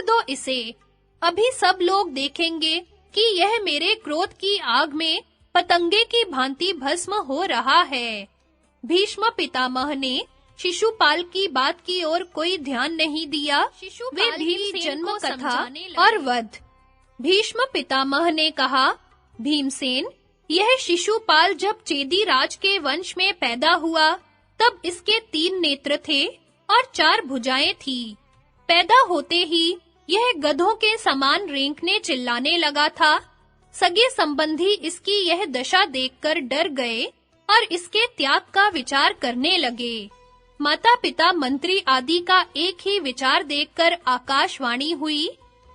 दो इसे। अभी सब लोग देखेंगे कि यह मेरे क्रोध की आग में पतंगे की भांति भस्म हो रहा है। भीष्म पितामह ने शिशुपाल की बात की ओर कोई ध्यान नहीं दिया। वे भीम जन्म कथा और वध। भीष्म पितामह ने कहा, भीमसेन, यह शिशुपाल जब चेदी राज के वंश में पैदा हुआ, तब इसके 3 नेत्र थे और 4 भुजाएं थी। पैदा होते ही यह गधों के समान रेंकने चिल्लाने लगा था। सगे संबंधी इसकी यह दशा देखकर डर गए और इसके त्याग का विचार करने लगे। माता-पिता, मंत्री आदि का एक ही विचार देखकर आकाशवाणी हुई,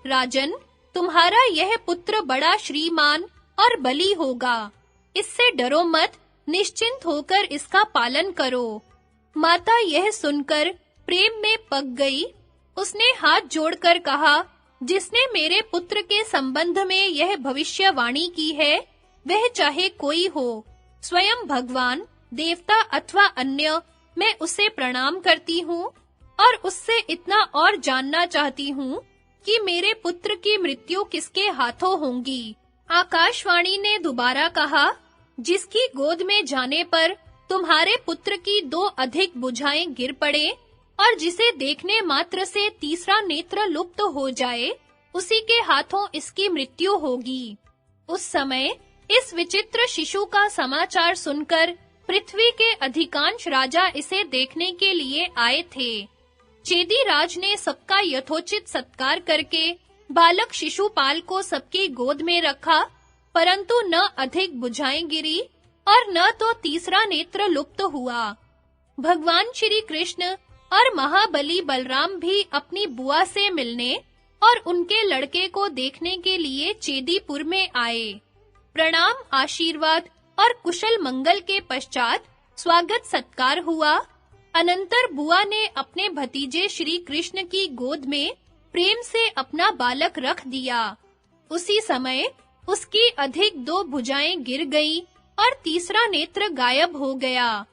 राजन, तुम्हारा यह पुत्र बड़ा श्रीमान और बली होगा। इससे डरो मत, निश्चिंत होकर इसका पालन करो। माता यह सुनकर प्रेम में पक गई। उसने हाथ जोड़कर कहा, जिसने मेरे पुत्र के संबंध में यह भविष्यवाणी की है, वह चाहे कोई हो, स्वयं भगवान, देवता अथवा अन्य, मैं उसे प्रणाम करती हूँ और उससे इतना और जानना चाहती हूँ कि मेरे पुत्र की मृत्यु किसके हाथों होंगी। आकाशवाणी ने दोबारा कहा, जिसकी गोद में जाने पर तुम्हारे पुत्र की 2 अधिक भुजाएं गिर पड़े और जिसे देखने मात्र से तीसरा नेत्र लुप्त हो जाए, उसी के हाथों इसकी मृत्यु होगी। उस समय इस विचित्र शिशु का समाचार सुनकर पृथ्वी के अधिकांश राजा इसे देखने के लिए आए थे। चेदी राज ने सबका यथोचित सत्कार करके बालक शिशुपाल को सबकी गोद में रखा, परंतु न अधिक भुजाएं गिरी और न तो तीसरा नेत्र लुप्त हुआ। भगवान श्री कृष्ण और महाबली बलराम भी अपनी बुआ से मिलने और उनके लड़के को देखने के लिए चेदीपुर में आए। प्रणाम, आशीर्वाद और कुशल मंगल के पश्चात स्वागत सत्कार हुआ। अनंतर बुआ ने अपने भतीजे श्री कृष्ण की गोद में प्रेम से अपना बालक रख दिया। उसी समय उसकी अधिक 2 भुजाएं गिर गईं और तीसरा नेत्र गायब हो गया।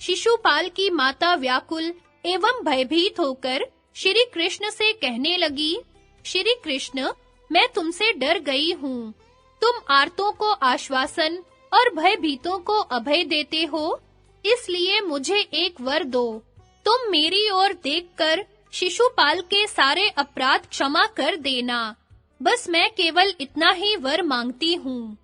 शिशुपाल की माता व्याकुल एवं भयभीत होकर श्री कृष्ण से कहने लगी, श्री कृष्ण, मैं तुमसे डर गई हूँ। तुम आर्तों को आश्वासन और भयभीतों को अभय देते हो, इसलिए मुझे एक वर दो। तुम मेरी ओर देखकर शिशुपाल के सारे अपराध क्षमा कर देना। बस मैं केवल इतना ही वर मांगती हूँ।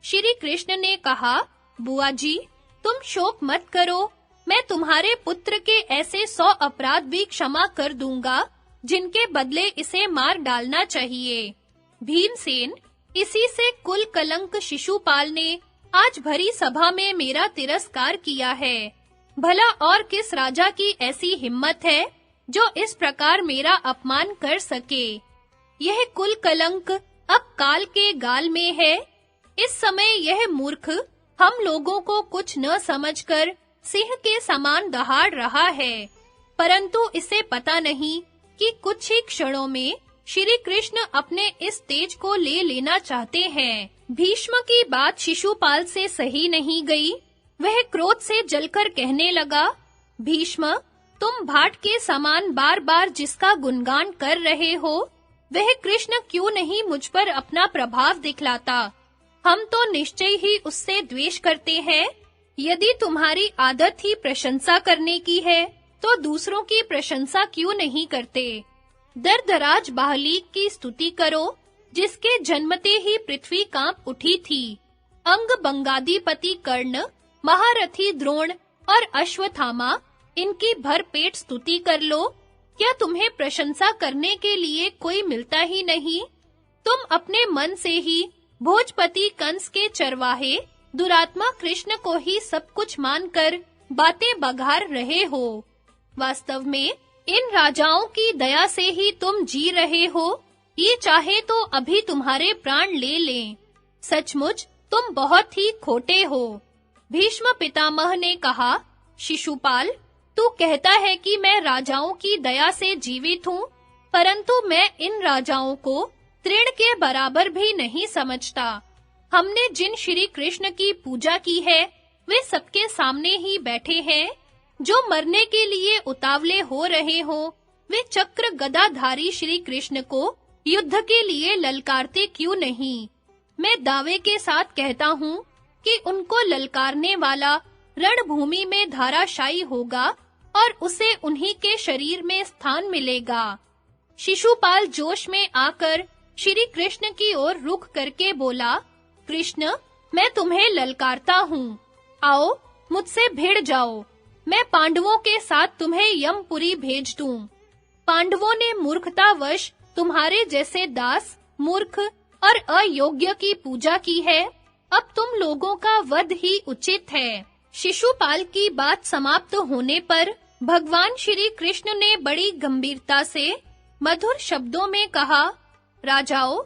श्री कृष्ण ने कहा, बुआ जी, तुम शोक मत करो। मैं तुम्हारे पुत्र के ऐसे 100 अपराध भी क्षमा कर दूंगा जिनके बदले इसे मार डालना चाहिए। भीमसेन, इसी से कुल कलंक शिशुपाल ने आज भरी सभा में मेरा तिरस्कार किया है। भला और किस राजा की ऐसी हिम्मत है जो इस प्रकार मेरा अपमान कर सके? यह कुल कलंक अब काल के गाल में है। इस समय यह मूर्ख हम लोगों को कुछ न समझकर सिंह के समान दहाड़ रहा है, परंतु इसे पता नहीं कि कुछ ही क्षणों में श्री कृष्ण अपने इस तेज को ले लेना चाहते हैं। भीष्म की बात शिशुपाल से सही नहीं गई। वह क्रोध से जलकर कहने लगा, भीष्म, तुम भाट के समान बार-बार जिसका गुणगान कर रहे हो, वह कृष्ण क्यों नहीं मुझ पर अपना प्रभाव दिखलाता? हम तो निश्चय ही उससे द्वेष करते हैं। यदि तुम्हारी आदत ही प्रशंसा करने की है, तो दूसरों की प्रशंसा क्यों नहीं करते? दर्दराज बाहलीक की स्तुति करो, जिसके जन्मते ही पृथ्वी कांप उठी थी। अंग बंगादीपति कर्ण, महारथी द्रोण और अश्वत्थामा, इनकी भरपेट स्तुति कर लो। क्या तुम्हें प्रशंसा करने के लिए कोई मिलता ही नहीं? तुम अपने मन से ही भोजपति कंस के चरवाहे दुरात्मा कृष्ण को ही सब कुछ मानकर बातें बघार रहे हो। वास्तव में इन राजाओं की दया से ही तुम जी रहे हो। ये चाहे तो अभी तुम्हारे प्राण ले लें। सचमुच तुम बहुत ही खोटे हो। भीष्म पितामह ने कहा, शिशुपाल, तू कहता है कि मैं राजाओं की दया से जीवित हूँ, परंतु मैं इन राजाओं को तृण के बराबर भी नहीं समझता। हमने जिन श्री कृष्ण की पूजा की है, वे सबके सामने ही बैठे हैं। जो मरने के लिए उतावले हो रहे हो, वे चक्र गदाधारी श्री कृष्ण को युद्ध के लिए ललकारते क्यों नहीं? मैं दावे के साथ कहता हूँ कि उनको ललकारने वाला रणभूमि में धाराशायी होगा और उसे उन्हीं के शरीर में स्थान मिलेगा। शिशुपाल जोश में आकर श्री कृष्ण की ओर रुख करके बोला, कृष्ण, मैं तुम्हें ललकारता हूँ। आओ, मुझसे भिड़ जाओ। मैं पांडवों के साथ तुम्हें यमपुरी भेज दूं। पांडवों ने मूर्खतावश तुम्हारे जैसे दास, मूर्ख और अयोग्य की पूजा की है। अब तुम लोगों का वध ही उचित है। शिशुपाल की बात समाप्त होने पर भगवान श्री कृष्ण ने बड़ी गंभीरता से मधुर शब्दों में कहा, राजाओं,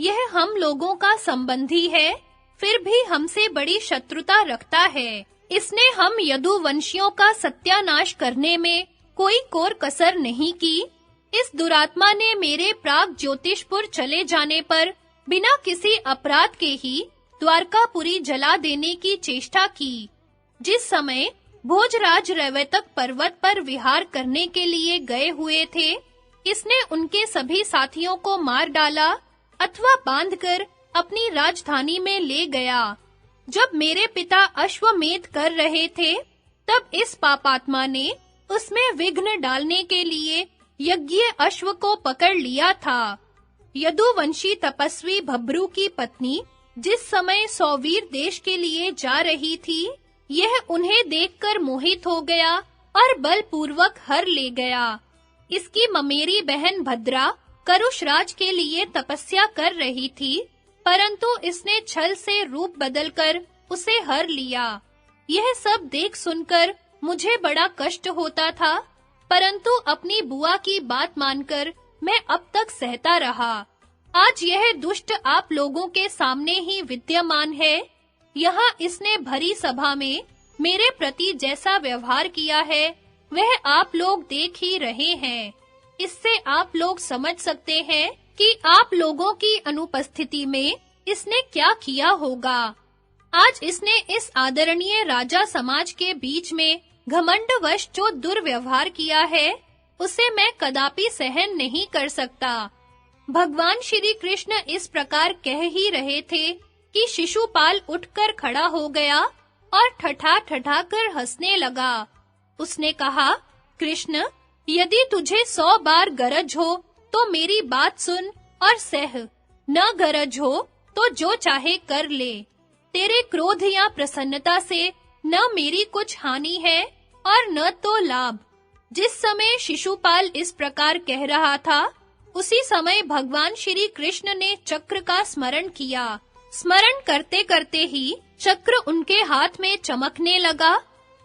यह हम लोगों का संबंधी है, फिर भी हमसे बड़ी शत्रुता रखता है। इसने हम यदुवंशियों का सत्यानाश करने में कोई कोर कसर नहीं की। इस दुरात्मा ने मेरे प्राग ज्योतिषपुर चले जाने पर बिना किसी अपराध के ही द्वारकापुरी जला देने की चेष्टा की। जिस समय भोजराज रैवतक पर्वत पर विहार करने के लिए गए हुए थे, इसने उनके सभी साथियों को मार डाला अथवा बांधकर अपनी राजधानी में ले गया। जब मेरे पिता अश्वमेध कर रहे थे, तब इस पापात्मा ने उसमें विघ्न डालने के लिए यज्ञीय अश्व को पकड़ लिया था। यदुवंशी तपस्वी भब्रू की पत्नी जिस समय सौवीर देश के लिए जा रही थी, यह उन्हें देखकर मोहित हो गया और बलपूर्वक हर ले गया। इसकी ममेरी बहन भद्रा करुषराज के लिए तपस्या कर रही थी, परंतु इसने छल से रूप बदलकर उसे हर लिया। यह सब देख सुनकर मुझे बड़ा कष्ट होता था, परंतु अपनी बुआ की बात मानकर मैं अब तक सहता रहा। आज यह दुष्ट आप लोगों के सामने ही विद्यमान है। यहाँ इसने भरी सभा में मेरे प्रति जैसा व्यवहार किया है, वह आप लोग देख ही रहे हैं। इससे आप लोग समझ सकते हैं कि आप लोगों की अनुपस्थिति में इसने क्या किया होगा। आज इसने इस आदरणीय राजा समाज के बीच में घमंडवश जो दुर्व्यवहार किया है, उसे मैं कदापि सहन नहीं कर सकता। भगवान श्री कृष्ण इस प्रकार कह ही रहे थे कि शिशुपाल उठकर खड़ा हो गया और ठठा कर हंसने लगा। उसने कहा, कृष्ण, यदि तुझे 100 बार गरज हो तो मेरी बात सुन और सह, न गरज हो तो जो चाहे कर ले। तेरे क्रोध या प्रसन्नता से न मेरी कुछ हानि है और न तो लाभ। जिस समय शिशुपाल इस प्रकार कह रहा था, उसी समय भगवान श्री कृष्ण ने चक्र का स्मरण किया। स्मरण करते-करते ही चक्र उनके हाथ में चमकने लगा।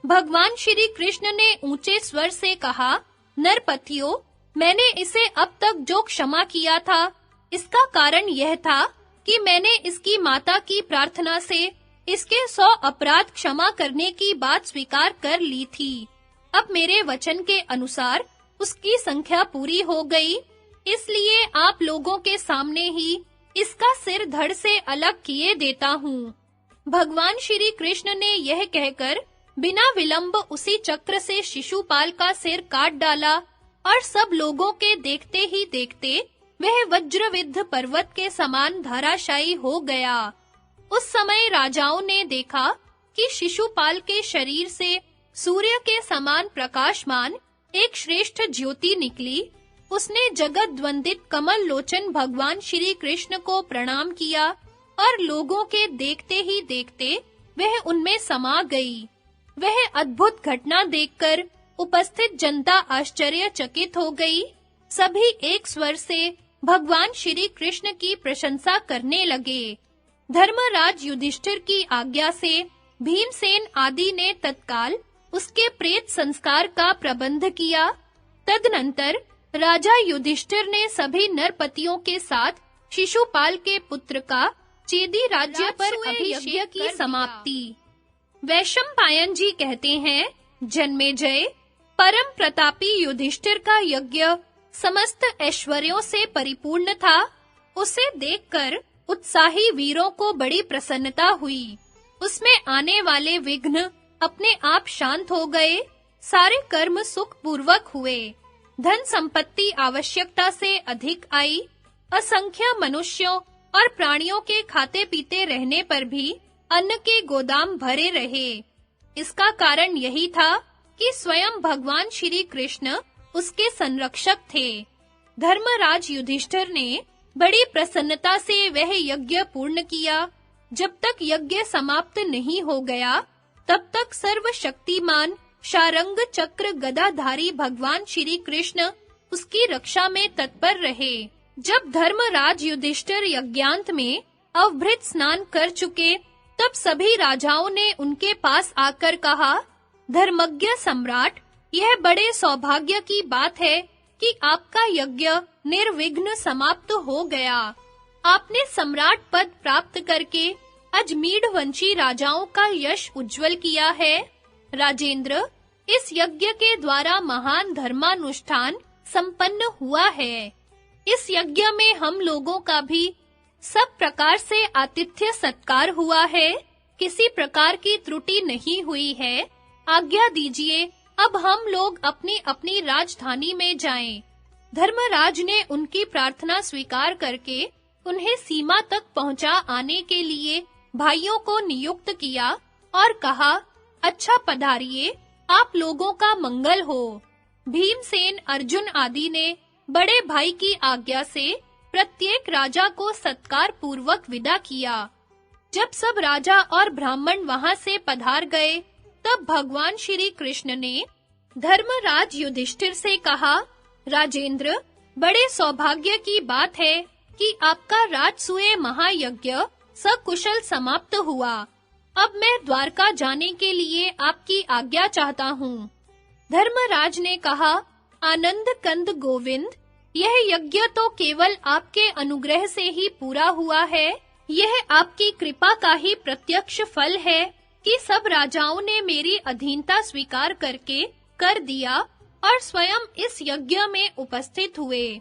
भगवान श्री कृष्ण ने ऊंचे स्वर से कहा, नरपतियों, मैंने इसे अब तक जो क्षमा किया था, इसका कारण यह था कि मैंने इसकी माता की प्रार्थना से इसके 100 अपराध क्षमा करने की बात स्वीकार कर ली थी। अब मेरे वचन के अनुसार उसकी संख्या पूरी हो गई, इसलिए आप लोगों के सामने ही इसका सिर धड़ से अलग किए देता हूँ। भगवान श्री कृष्ण ने यह कहकर बिना विलंब उसी चक्र से शिशुपाल का सिर काट डाला और सब लोगों के देखते ही देखते वह वज्रविद्ध पर्वत के समान धराशायी हो गया। उस समय राजाओं ने देखा कि शिशुपाल के शरीर से सूर्य के समान प्रकाशमान एक श्रेष्ठ ज्योति निकली। उसने जगत वंदित कमल लोचन भगवान श्री कृष्ण को प्रणाम किया और लोगों के देखते ही देखते वह उनमें समा गई। वह अद्भुत घटना देखकर उपस्थित जनता आश्चर्यचकित हो गई। सभी एक स्वर से भगवान श्री कृष्ण की प्रशंसा करने लगे। धर्मराज युधिष्ठिर की आज्ञा से भीमसेन आदि ने तत्काल उसके प्रेत संस्कार का प्रबंध किया। तदनंतर राजा युधिष्ठिर ने सभी नरपतियों के साथ शिशुपाल के पुत्र का चेदी राज्य पर अभिषेक की समाप्ति। वैशंपायन जी कहते हैं, जन्मेजय, परम प्रतापी युधिष्ठिर का यज्ञ समस्त ऐश्वर्यों से परिपूर्ण था। उसे देखकर उत्साही वीरों को बड़ी प्रसन्नता हुई। उसमें आने वाले विघ्न अपने आप शांत हो गए। सारे कर्म सुख पूर्वक हुए। धन संपत्ति आवश्यकता से अधिक आई। असंख्य मनुष्यों और प्राणियों के खाते पीते रहने पर भी अन्न के गोदाम भरे रहे। इसका कारण यही था कि स्वयं भगवान श्री कृष्ण उसके संरक्षक थे। धर्मराज युधिष्ठिर ने बड़ी प्रसन्नता से वह यज्ञ पूर्ण किया। जब तक यज्ञ समाप्त नहीं हो गया, तब तक सर्वशक्तिमान शारंग चक्र गदाधारी भगवान श्री कृष्ण उसकी रक्षा में तत्पर रहे। जब धर्मराज युधिष्ठिर यज्ञांत में अवभृत स्नान कर चुके, तब सभी राजाओं ने उनके पास आकर कहा, धर्मज्ञ सम्राट, यह बड़े सौभाग्य की बात है कि आपका यज्ञ निर्विघ्न समाप्त हो गया। आपने सम्राट पद प्राप्त करके अजमीढ़ वंशी राजाओं का यश उज्जवल किया है। राजेंद्र, इस यज्ञ के द्वारा महान धर्मानुष्ठान संपन्न हुआ है। इस यज्ञ में हम लोगों का भी सब प्रकार से आतिथ्य सत्कार हुआ है। किसी प्रकार की त्रुटि नहीं हुई है। आज्ञा दीजिए, अब हम लोग अपनी अपनी राजधानी में जाएं। धर्मराज ने उनकी प्रार्थना स्वीकार करके उन्हें सीमा तक पहुंचा आने के लिए भाइयों को नियुक्त किया और कहा, अच्छा पधारिए, आप लोगों का मंगल हो। भीमसेन, अर्जुन आदि ने बड़े भाई की आज्ञा से प्रत्येक राजा को सत्कार पूर्वक विदा किया। जब सब राजा और ब्राह्मण वहां से पधार गए, तब भगवान श्री कृष्ण ने धर्मराज युधिष्ठिर से कहा, राजेंद्र, बड़े सौभाग्य की बात है कि आपका राजसूय महायज्ञ सकुशल समाप्त हुआ। अब मैं द्वारका जाने के लिए आपकी आज्ञा चाहता हूँ। धर्मराज ने कहा, आनंद कंद गोविंद, यह यज्ञ तो केवल आपके अनुग्रह से ही पूरा हुआ है। यह आपकी कृपा का ही प्रत्यक्ष फल है कि सब राजाओं ने मेरी अधीनता स्वीकार करके कर दिया और स्वयं इस यज्ञ में उपस्थित हुए।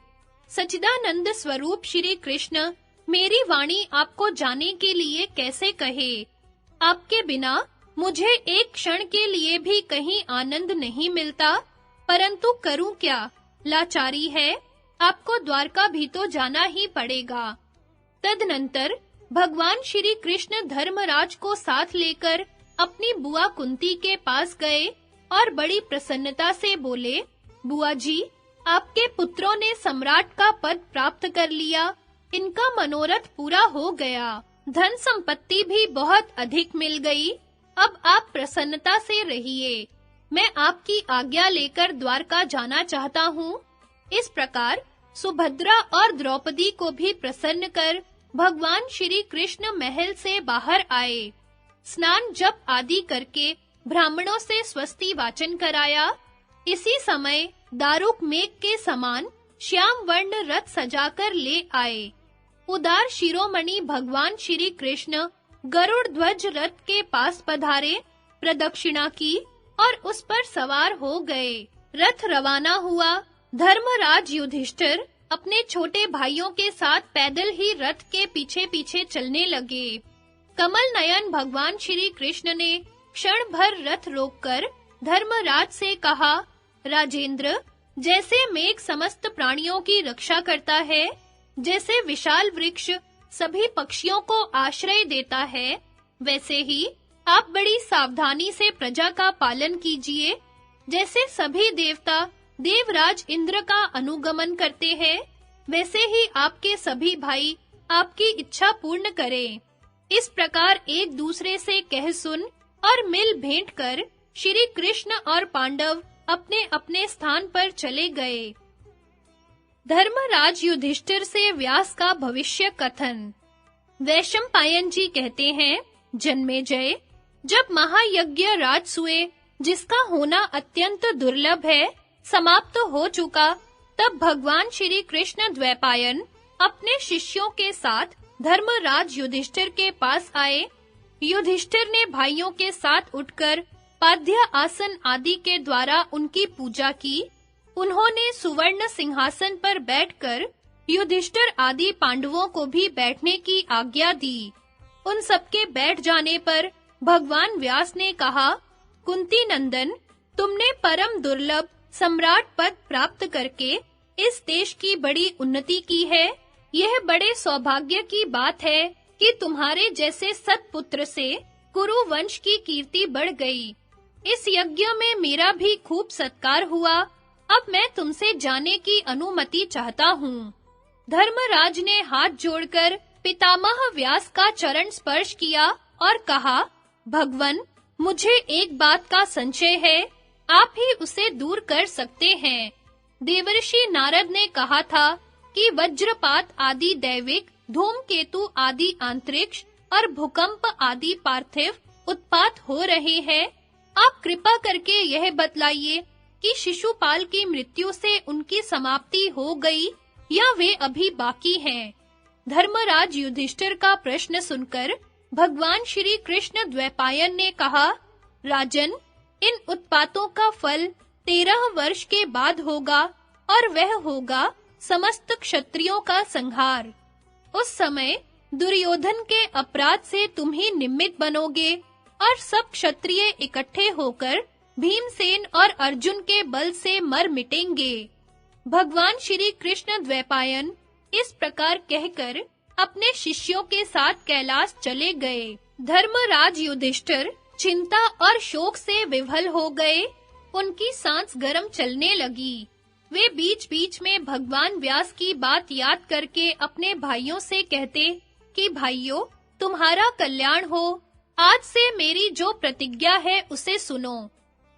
सच्चिदानंद स्वरूप श्री कृष्ण मेरी वाणी आपको जाने के लिए कैसे कहे? आपके बिना मुझे एक क्षण के लिए भी कहीं आनंद नहीं मिलता, परंतु करूं क्या? लाचारी है, आपको द्वारका भी तो जाना ही पड़ेगा। तदनंतर भगवान श्री कृष्ण धर्मराज को साथ लेकर अपनी बुआ कुंती के पास गए और बड़ी प्रसन्नता से बोले, बुआ जी, आपके पुत्रों ने सम्राट का पद प्राप्त कर लिया। इनका मनोरथ पूरा हो गया। धन संपत्ति भी बहुत अधिक मिल गई। अब आप प्रसन्नता से रहिए। मैं आपकी आज्ञा लेकर द्वारका जाना चाहता हूँ। इस प्रकार सुभद्रा और द्रौपदी को भी प्रसन्न कर भगवान श्री कृष्ण महल से बाहर आए। स्नान जप आदि करके ब्राह्मणों से स्वस्ति वाचन कराया। इसी समय दारुक मेघ के समान श्याम वर्ण रथ सजाकर ले आए। उदार शिरोमणि भगवान श्री कृष्ण गरुड़ ध्वज रथ के पास पधारे, प्रदक्षिणा की और उस पर सवार हो गए। रथ रवाना हुआ। धर्मराज युधिष्ठिर अपने छोटे भाइयों के साथ पैदल ही रथ के पीछे-पीछे चलने लगे। कमल नयन भगवान श्री कृष्ण ने क्षण भर रथ रोककर धर्मराज से कहा, राजेंद्र, जैसे मेघ समस्त प्राणियों की रक्षा करता है, जैसे विशाल वृक्ष सभी पक्षियों को आश्रय देता है, वैसे ही आप बड़ी सावधानी से प्रजा का पालन कीजिए। जैसे सभी देवता देवराज इंद्र का अनुगमन करते हैं, वैसे ही आपके सभी भाई आपकी इच्छा पूर्ण करें। इस प्रकार एक दूसरे से कह सुन और मिल भेंट कर श्री कृष्ण और पांडव अपने-अपने स्थान पर चले गए। धर्मराज युधिष्ठिर से व्यास का भविष्य कथन। वैशंपायन जी कहते हैं, जन्मेजय, जब महायज्ञ राजसूय, जिसका होना अत्यंत दुर्लभ है, समाप्त हो चुका, तब भगवान श्री कृष्ण द्वैपायन अपने शिष्यों के साथ धर्मराज युधिष्ठिर के पास आए। युधिष्ठिर ने भाइयों के साथ उठकर पाद्य आसन आदि के द्वारा उनकी पूजा की। उन्होंने सुवर्ण सिंहासन पर बैठकर युधिष्ठिर आदि पांडवों को भी बैठने की आज्ञा दी। उन सबके बैठ जाने पर भगवान व्यास ने कहा, कुंती नंदन, तुमने परम दुर्लभ सम्राट पद प्राप्त करके इस देश की बड़ी उन्नति की है। यह बड़े सौभाग्य की बात है कि तुम्हारे जैसे सत्पुत्र से कुरु वंश की कीर्ति बढ़ गई। इस यज्ञ में मेरा भी खूब सत्कार हुआ। अब मैं तुमसे जाने की अनुमति चाहता हूँ। धर्मराज ने हाथ जोड़कर पितामह व्यास का चरण स्पर्श किया और कहा, भगवन, मुझे एक बात का संशय है, आप ही उसे दूर कर सकते हैं। देवर्षि नारद ने कहा था कि वज्रपात आदि दैविक, धूमकेतु आदि अंतरिक्ष और भूकंप आदि पार्थिव उत्पात हो रहे हैं। आप कृपा करके यह बतलाइए कि शिशुपाल की मृत्यु से उनकी समाप्ति हो गई या वे अभी बाकी हैं। धर्मराज युधिष्ठिर का प्रश्न सुनकर भगवान श्री कृष्ण द्वैपायन ने कहा, राजन, इन उत्पातों का फल 13 वर्ष के बाद होगा और वह होगा समस्त क्षत्रियों का संहार। उस समय दुर्योधन के अपराध से तुम ही निमित्त बनोगे और सब क्षत्रिय इकट्ठे होकर भीमसेन और अर्जुन के बल से मर मिटेंगे। भगवान श्री कृष्ण द्वैपायन इस प्रकार कहकर अपने शिष्यों के साथ कैलाश चले गए। धर्मराज युधिष्ठिर चिंता और शोक से विह्वल हो गए। उनकी सांस गर्म चलने लगी। वे बीच-बीच में भगवान व्यास की बात याद करके अपने भाइयों से कहते कि भाइयों, तुम्हारा कल्याण हो। आज से मेरी जो प्रतिज्ञा है उसे सुनो।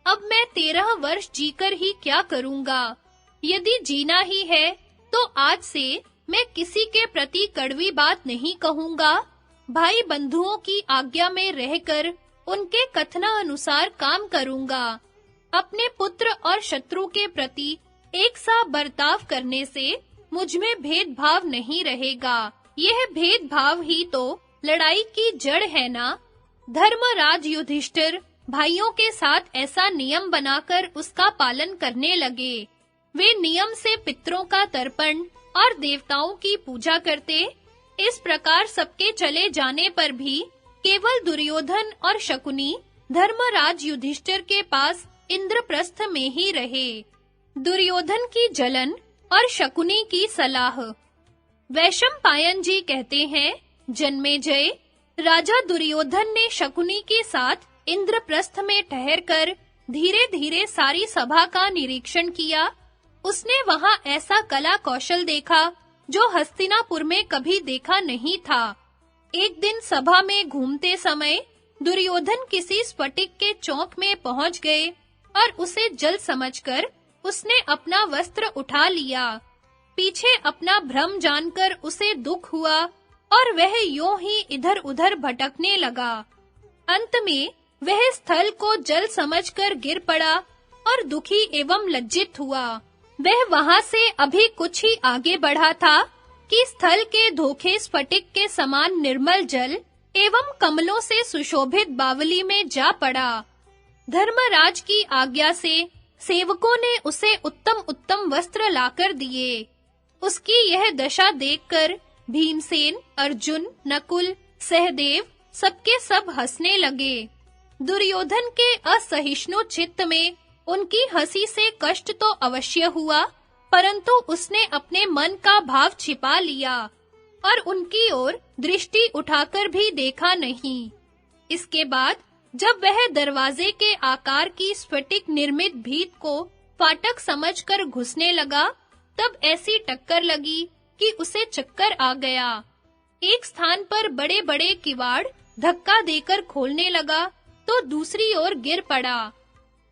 अब मैं 13 वर्ष जीकर ही क्या करूंगा? यदि जीना ही है तो आज से मैं किसी के प्रति कड़वी बात नहीं कहूंगा। भाई बंधुओं की आज्ञा में रहकर उनके कथनानुसार काम करूंगा। अपने पुत्र और शत्रु के प्रति एक सा बर्ताव करने से मुझ में भेदभाव नहीं रहेगा। यह भेदभाव ही तो लड़ाई की जड़ है ना। धर्मराज युधिष्ठिर भाइयों के साथ ऐसा नियम बनाकर उसका पालन करने लगे। वे नियम से पितरों का तर्पण और देवताओं की पूजा करते। इस प्रकार सबके चले जाने पर भी केवल दुर्योधन और शकुनी धर्मराज युधिष्ठिर के पास इंद्रप्रस्थ में ही रहे। दुर्योधन की जलन और शकुनी की सलाह। वैशंपायन जी कहते हैं, जन्मेजय, राजा दुर्योधन ने शकुनी के साथ इंद्रप्रस्थ में ठहरकर धीरे-धीरे सारी सभा का निरीक्षण किया। उसने वहां ऐसा कला कौशल देखा जो हस्तिनापुर में कभी देखा नहीं था। एक दिन सभा में घूमते समय दुर्योधन किसी स्फटिक के चौक में पहुंच गए और उसे जल समझकर उसने अपना वस्त्र उठा लिया। पीछे अपना भ्रम जानकर उसे दुख हुआ और वह यूं ही इधर-उधर भटकने लगा। अंत में वह स्थल को जल समझकर गिर पड़ा और दुखी एवं लज्जित हुआ। वह वहां से अभी कुछ ही आगे बढ़ा था कि स्थल के धोखे स्फटिक के समान निर्मल जल एवं कमलों से सुशोभित बावली में जा पड़ा। धर्मराज की आज्ञा से सेवकों ने उसे उत्तम-उत्तम वस्त्र लाकर दिए। उसकी यह दशा देखकर भीमसेन, अर्जुन, नकुल, सहदेव सबके सब हंसने लगे। दुर्योधन के असहिष्णु चित्त में उनकी हंसी से कष्ट तो अवश्य हुआ, परंतु उसने अपने मन का भाव छिपा लिया और उनकी ओर दृष्टि उठाकर भी देखा नहीं। इसके बाद जब वह दरवाजे के आकार की स्फटिक निर्मित भीत को फाटक समझकर घुसने लगा, तब ऐसी टक्कर लगी कि उसे चक्कर आ गया। एक स्थान पर बड़े-बड़े किवाड़ धक्का देकर खोलने लगा तो दूसरी ओर गिर पड़ा।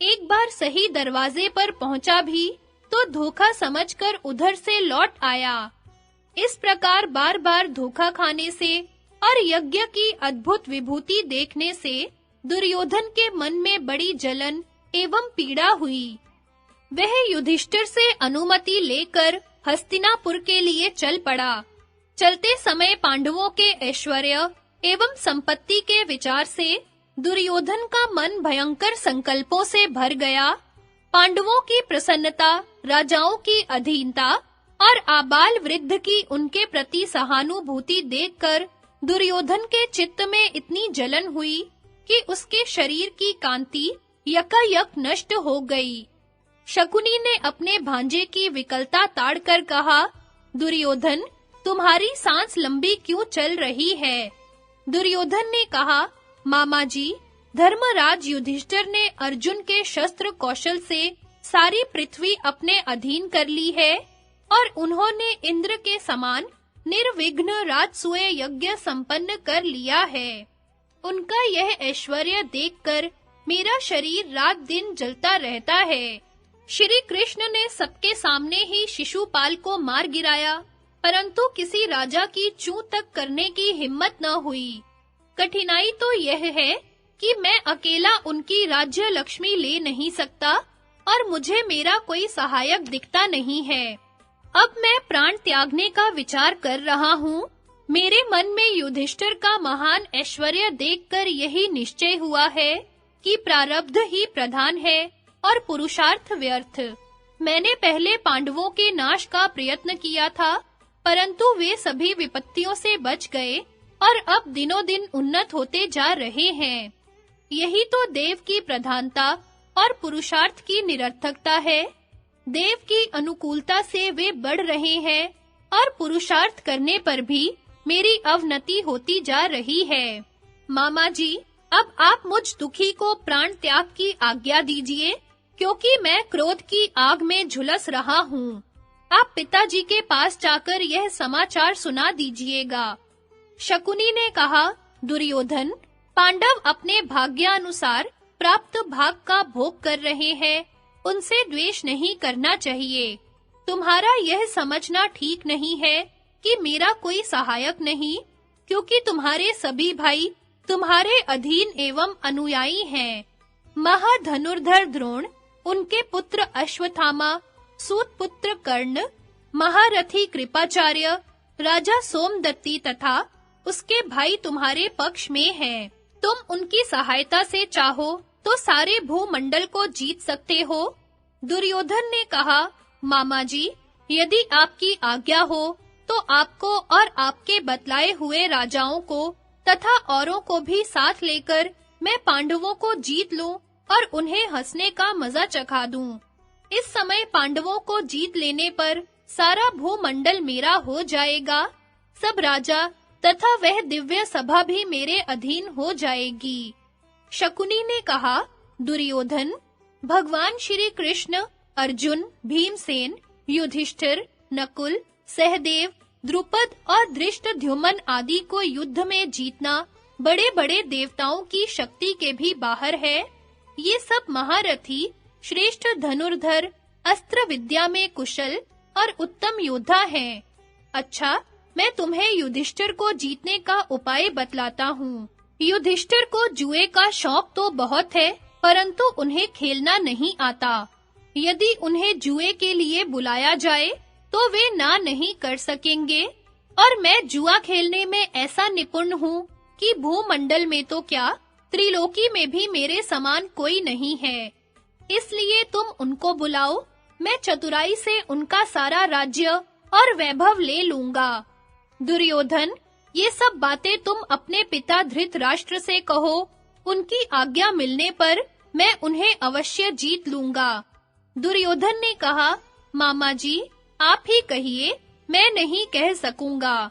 एक बार सही दरवाजे पर पहुंचा भी तो धोखा समझकर उधर से लौट आया। इस प्रकार बार-बार धोखा खाने से और यज्ञ की अद्भुत विभूति देखने से दुर्योधन के मन में बड़ी जलन एवं पीड़ा हुई। वह युधिष्ठिर से अनुमति लेकर हस्तिनापुर के लिए चल पड़ा। चलते समय पांडवों के ऐश्वर्य एवं संपत्ति के विचार से दुर्योधन का मन भयंकर संकल्पों से भर गया। पांडवों की प्रसन्नता, राजाओं की अधीनता और आबाल वृद्ध की उनके प्रति सहानुभूति देखकर दुर्योधन के चित्त में इतनी जलन हुई कि उसके शरीर की कांति यकायक नष्ट हो गई। शकुनी ने अपने भांजे की विकलता ताड़कर कहा, दुर्योधन, तुम्हारी सांस लंबी क्यों चल रही है? दुर्योधन ने कहा, मामा जी, धर्मराज युधिष्ठिर ने अर्जुन के शस्त्र कौशल से सारी पृथ्वी अपने अधीन कर ली है और उन्होंने इंद्र के समान निर्विघ्न राजसूय यज्ञ संपन्न कर लिया है। उनका यह ऐश्वर्य देखकर मेरा शरीर रात दिन जलता रहता है। श्री कृष्ण ने सबके सामने ही शिशुपाल को मार गिराया, परंतु किसी राजा की चूं तक करने की हिम्मत न हुई। कठिनाई तो यह है कि मैं अकेला उनकी राज्य लक्ष्मी ले नहीं सकता और मुझे मेरा कोई सहायक दिखता नहीं है। अब मैं प्राण त्यागने का विचार कर रहा हूँ। मेरे मन में युधिष्ठिर का महान ऐश्वर्य देखकर यही निश्चय हुआ है कि प्रारब्ध ही प्रधान है और पुरुषार्थ व्यर्थ। मैंने पहले पांडवों के नाश का प्रयत्न किया था, परंतु वे सभी विपत्तियों से बच गए और अब दिनों-दिन उन्नत होते जा रहे हैं। यही तो देव की प्रधानता और पुरुषार्थ की निरर्थकता है। देव की अनुकूलता से वे बढ़ रहे हैं और पुरुषार्थ करने पर भी मेरी अवनति होती जा रही है। मामा जी, अब आप मुझ दुखी को प्राण त्याग की आज्ञा दीजिए, क्योंकि मैं क्रोध की आग में झुलस रहा हूँ। आप पिताजी के पास जाकर यह समाचार सुना दीजिएगा। शकुनी ने कहा, दुर्योधन, पांडव अपने भाग्यानुसार प्राप्त भाग का भोग कर रहे हैं, उनसे द्वेष नहीं करना चाहिए। तुम्हारा यह समझना ठीक नहीं है कि मेरा कोई सहायक नहीं क्योंकि तुम्हारे सभी भाई तुम्हारे अधीन एवं अनुयायी हैं। महाधनुर्धर द्रोण, उनके पुत्र अश्वत्थामा, सूत पुत्र कर्ण, महारथी कृपाचार्य, राजा सोमदत्ती तथा उसके भाई तुम्हारे पक्ष में हैं। तुम उनकी सहायता से चाहो तो सारे भूमंडल को जीत सकते हो। दुर्योधन ने कहा, मामा जी, यदि आपकी आज्ञा हो तो आपको और आपके बतलाए हुए राजाओं को तथा औरों को भी साथ लेकर मैं पांडवों को जीत लूं और उन्हें हंसने का मजा चखा दूं। इस समय पांडवों को जीत लेने पर सारा भूमंडल मेरा हो जाएगा। सब राजा तथा वह दिव्य सभा भी मेरे अधीन हो जाएगी। शकुनी ने कहा, दुर्योधन, भगवान श्री कृष्ण, अर्जुन, भीमसेन, युधिष्ठिर, नकुल, सहदेव, द्रुपद और धृष्टद्युम्न आदि को युद्ध में जीतना बड़े-बड़े देवताओं की शक्ति के भी बाहर है। ये सब महारथी, श्रेष्ठ धनुर्धर, अस्त्र विद्या में कुशल और उत्तम योद्धा हैं। अच्छा, मैं तुम्हें युधिष्ठिर को जीतने का उपाय बतलाता हूँ। युधिष्ठिर को जुए का शौक तो बहुत है, परंतु उन्हें खेलना नहीं आता। यदि उन्हें जुए के लिए बुलाया जाए तो वे ना नहीं कर सकेंगे, और मैं जुआ खेलने में ऐसा निपुण हूँ कि भूमंडल में तो क्या, त्रिलोकी में भी मेरे समान कोई नहीं है। इसलिए तुम उनको बुलाओ, मैं चतुराई से उनका सारा राज्य और वैभव ले लूंगा। दुर्योधन, ये सब बातें तुम अपने पिता धृतराष्ट्र से कहो, उनकी आज्ञा मिलने पर मैं उन्हें अवश्य जीत लूंगा। दुर्योधन ने कहा, मामा जी, आप ही कहिए, मैं नहीं कह सकूंगा।